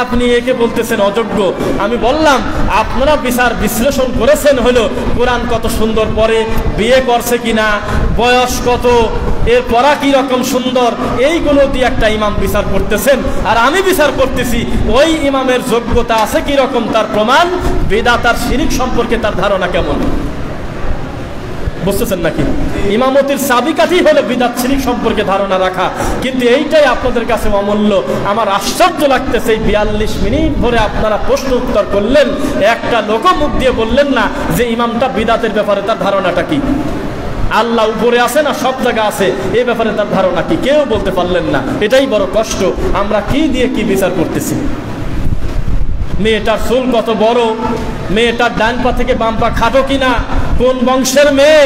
আপনি একে বলতেছেন অযোগ্য। আমি বললাম আপনারা বিচার বিশ্লেষণ করেছেন হলো কোরআন কত সুন্দর পড়ে, বিয়ে করছে কিনা, বয়স কত, এর পড়া কি রকম সুন্দর, এইগুলো দিয়ে একটা ইমাম বিচার করতেছেন। আর আমি বিচার করতেছি ওই ইমামের যোগ্যতা আছে কি রকম, তার প্রমাণ, বিদআত আর শিরক সম্পর্কে তার ধারণা কেমন। বুঝতেছেন নাকি? ইমামতির চাবিকাঠি হলো বিদআত শিরক সম্পর্কে ধারণা রাখা। কিন্তু এইটাই আপনাদের কাছে অমূল্য। আমার আশ্চর্য লাগতেছে, এই 42 মিনিট ধরে আপনারা প্রশ্ন উত্তর করলেন, একটা লোক মুখ দিয়ে বললেন না যে ইমামটা বিদআতের ব্যাপারে তার ধারণাটা কি, আল্লাহ উপরে আছে না সব জায়গা আছে, এই ব্যাপারে তার ধারণা কি, কেউ বলতে পারলেন না। এটাই বড় কষ্ট। আমরা কি দিয়ে কি বিচার করতেছি? মেয়েটার চুল কত বড়, মেয়েটার ডান পা থেকে বাম পা খাটো কিনা, কোন বংশের মেয়ে,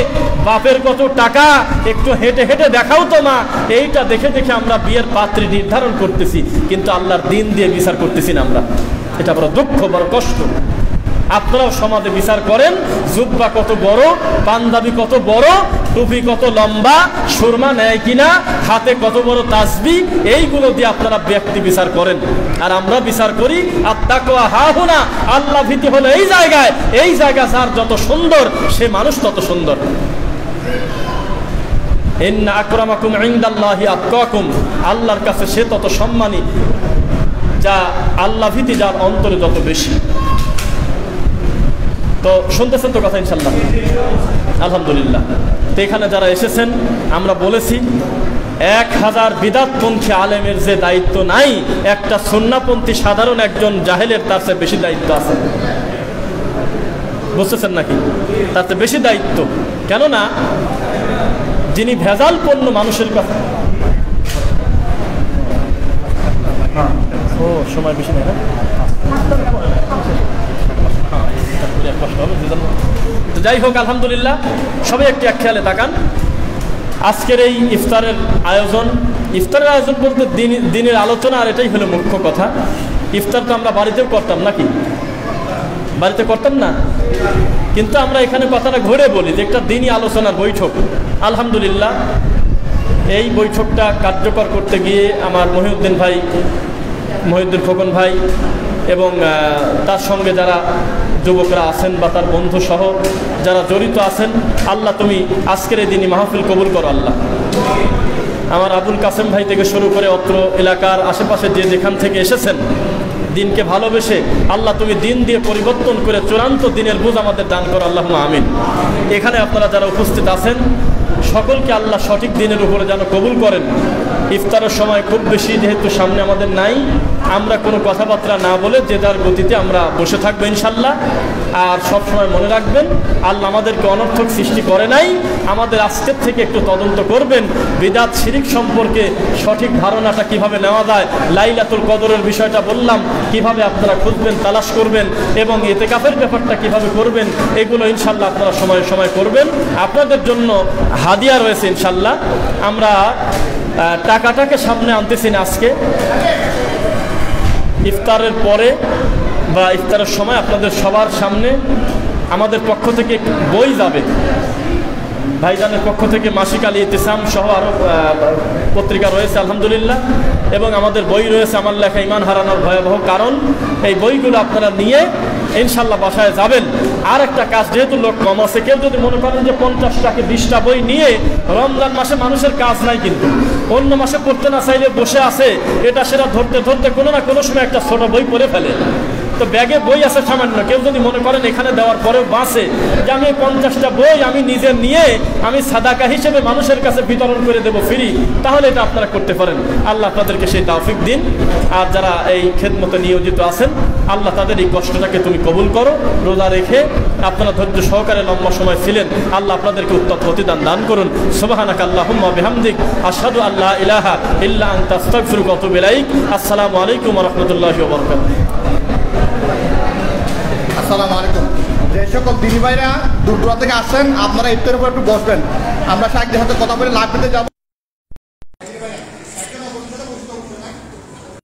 বাপের কত টাকা, একটু হেঁটে হেঁটে দেখাও তো মা, এইটা দেখে দেখে আমরা বিয়ের পাত্রী নির্ধারণ করতেছি, কিন্তু আল্লাহর দিন দিয়ে বিচার করতেছি না আমরা। এটা বড় দুঃখ, বড় কষ্ট। আপনারাও সমাজে বিচার করেন, জুব্বা কত বড়, পাঞ্জাবি কত বড়, টুপি কত লম্বা, সুরমা নেয় কিনা, হাতে কত বড় তাসবিহ, এইগুলো দিয়ে আপনারা ব্যক্তি বিচার করেন। আর আমরা বিচার করি আত্তাকওয়া হাহুনা, আল্লাহ ভীতি হলো এই জায়গায়, এই জায়গা যার যত সুন্দর সে মানুষ তত সুন্দর। ইন্না আকরামাকুম ইনদাল্লাহি আতকাকুম, আল্লাহর কাছে সে তত সম্মানী যা আল্লাহ ভীতি যার অন্তরে যত বেশি। তো শুনতেছেন তো কথা ইনশাল্লাহ? আলহামদুলিল্লাহ। তো এখানে যারা এসেছেন, আমরা বলেছি 1000 বিদআতপন্থী আলেমের যে দায়িত্ব নাই, একটা সুন্নাহপন্থী সাধারণ একজন জাহেলের তার চেয়ে বেশি দায়িত্ব আছে। বুঝতেছেন নাকি? তার চেয়ে বেশি দায়িত্ব। কেননা যিনি ভেজাল পণ্য মানুষের কাছে, ও সময় বেশি নেই না, তো যাই হোক আলহামদুলিল্লাহ। সবাই একটু এক খেয়ালে তাকান। আজকের এই ইফতারের আয়োজন, ইফতারের আয়োজন বলতে দিনের আলোচনা, আর এটাই হলো মুখ্য কথা। ইফতার তো আমরা বাড়িতেও করতাম নাকি? বাড়িতে করতাম না, কিন্তু আমরা এখানে কথাটা ঘুরে বলি যে একটা দিনই আলোচনার বৈঠক। আলহামদুলিল্লাহ এই বৈঠকটা কার্যকর করতে গিয়ে আমার মহিউদ্দিন ভাই, মহিউদ্দিন খোকন ভাই এবং তার সঙ্গে যারা যুবকরা আছেন বা তার বন্ধু সহ যারা জড়িত আছেন, আল্লাহ তুমি আজকের এই দিনই মাহফিল কবুল করো আল্লাহ। আমার আবুল কাসেম ভাই থেকে শুরু করে অত্র এলাকার আশেপাশে যে যেখান থেকে এসেছেন, দিনকে ভালোবেসে আল্লাহ তুমি দিন দিয়ে পরিবর্তন করে চূড়ান্ত দিনের বুঝ আমাদের দান করো আল্লাহুম্মা আমিন। এখানে আপনারা যারা উপস্থিত আছেন সকলকে আল্লাহ সঠিক দিনের উপরে যেন কবুল করেন। ইফতারের সময় খুব বেশি যেহেতু সামনে আমাদের নাই, আমরা কোনো কথাবার্তা না বলে যে যার গতিতে আমরা বসে থাকবো ইনশাল্লাহ। আর সব সময় মনে রাখবেন আল্লাহ আমাদেরকে অনর্থক সৃষ্টি করে নাই, আমাদের আজকের থেকে একটু তদন্ত করবেন বিদআত শিরক সম্পর্কে সঠিক ধারণাটা কিভাবে নেওয়া যায়। লাইলাতুল কদরের বিষয়টা বললাম, কিভাবে আপনারা খুঁজবেন, তালাশ করবেন, এবং ইতিকাফের ব্যাপারটা কিভাবে করবেন, এগুলো ইনশাল্লাহ আপনারা সময় সময় করবেন। আপনাদের জন্য হাদিয়া রয়েছে ইনশাল্লাহ। আমরা টাকাটাকে সামনে আনতেছি না আজকে, ইফতারের পরে বা ইফতারের সময় আপনাদের সবার সামনে আমাদের পক্ষ থেকে বই যাবে। ভাইজানের পক্ষ থেকে মাসিক আলী ইতিসাম সহ আরও পত্রিকা রয়েছে আলহামদুলিল্লাহ, এবং আমাদের বই রয়েছে আমার লেখা ঈমান হারানোর ভয়াবহ কারণ। এই বইগুলো আপনারা নিয়ে ইনশাল্লাহ বাসায় যাবেন। আর একটা কাজ, যেহেতু লোক কম আছে, কেউ যদি মনে করেন যে 50টাকে 20টা বই নিয়ে রমজান মাসে মানুষের কাজ নাই, কিন্তু অন্য মাসে পড়তে না চাইলে বসে আছে, এটা সেটা ধরতে ধরতে কোনো না কোনো সময় একটা ছোট বই পড়ে ফেলে। তো ব্যাগে বই আছে সামান্য, কেউ যদি মনে করেন এখানে দেওয়ার পরেও বাঁচে যে আমি 50টা বই আমি নিজে নিয়ে আমি সাদাকা হিসেবে মানুষের কাছে বিতরণ করে দেব ফ্রি, তাহলে এটা আপনারা করতে পারেন। আল্লাহ আপনাদেরকে সেই তৌফিক দিন। আর যারা এই খেদমতে নিয়োজিত আছেন, আল্লাহ তাদের এই কষ্টটাকে তুমি কবুল করো। রোজা রেখে আপনারা ধৈর্য সহকারে লম্বা সময় ছিলেন, আল্লাহ আপনাদেরকে উত্তম প্রতিদান দান করুন। সুবহানাকা আল্লাহুম্মা বিহামদিক আশহাদু আল্লা ইলাহা ইল্লা আনতা আস্তাগফিরুকা ওয়া আতুবু ইলাইক। আসসালামু আলাইকুম ওয়া রাহমাতুল্লাহি ওয়া বারাকাতুহু। আসসালামু আলাইকুম। যে সকল দিনী ভাইরা দূর দূরান্ত থেকে আসছেন, আপনারা ইফতারের উপর একটু বসবেন, আমরা শাইখদের সাথে কথা বলে লাভ পেতে যাব।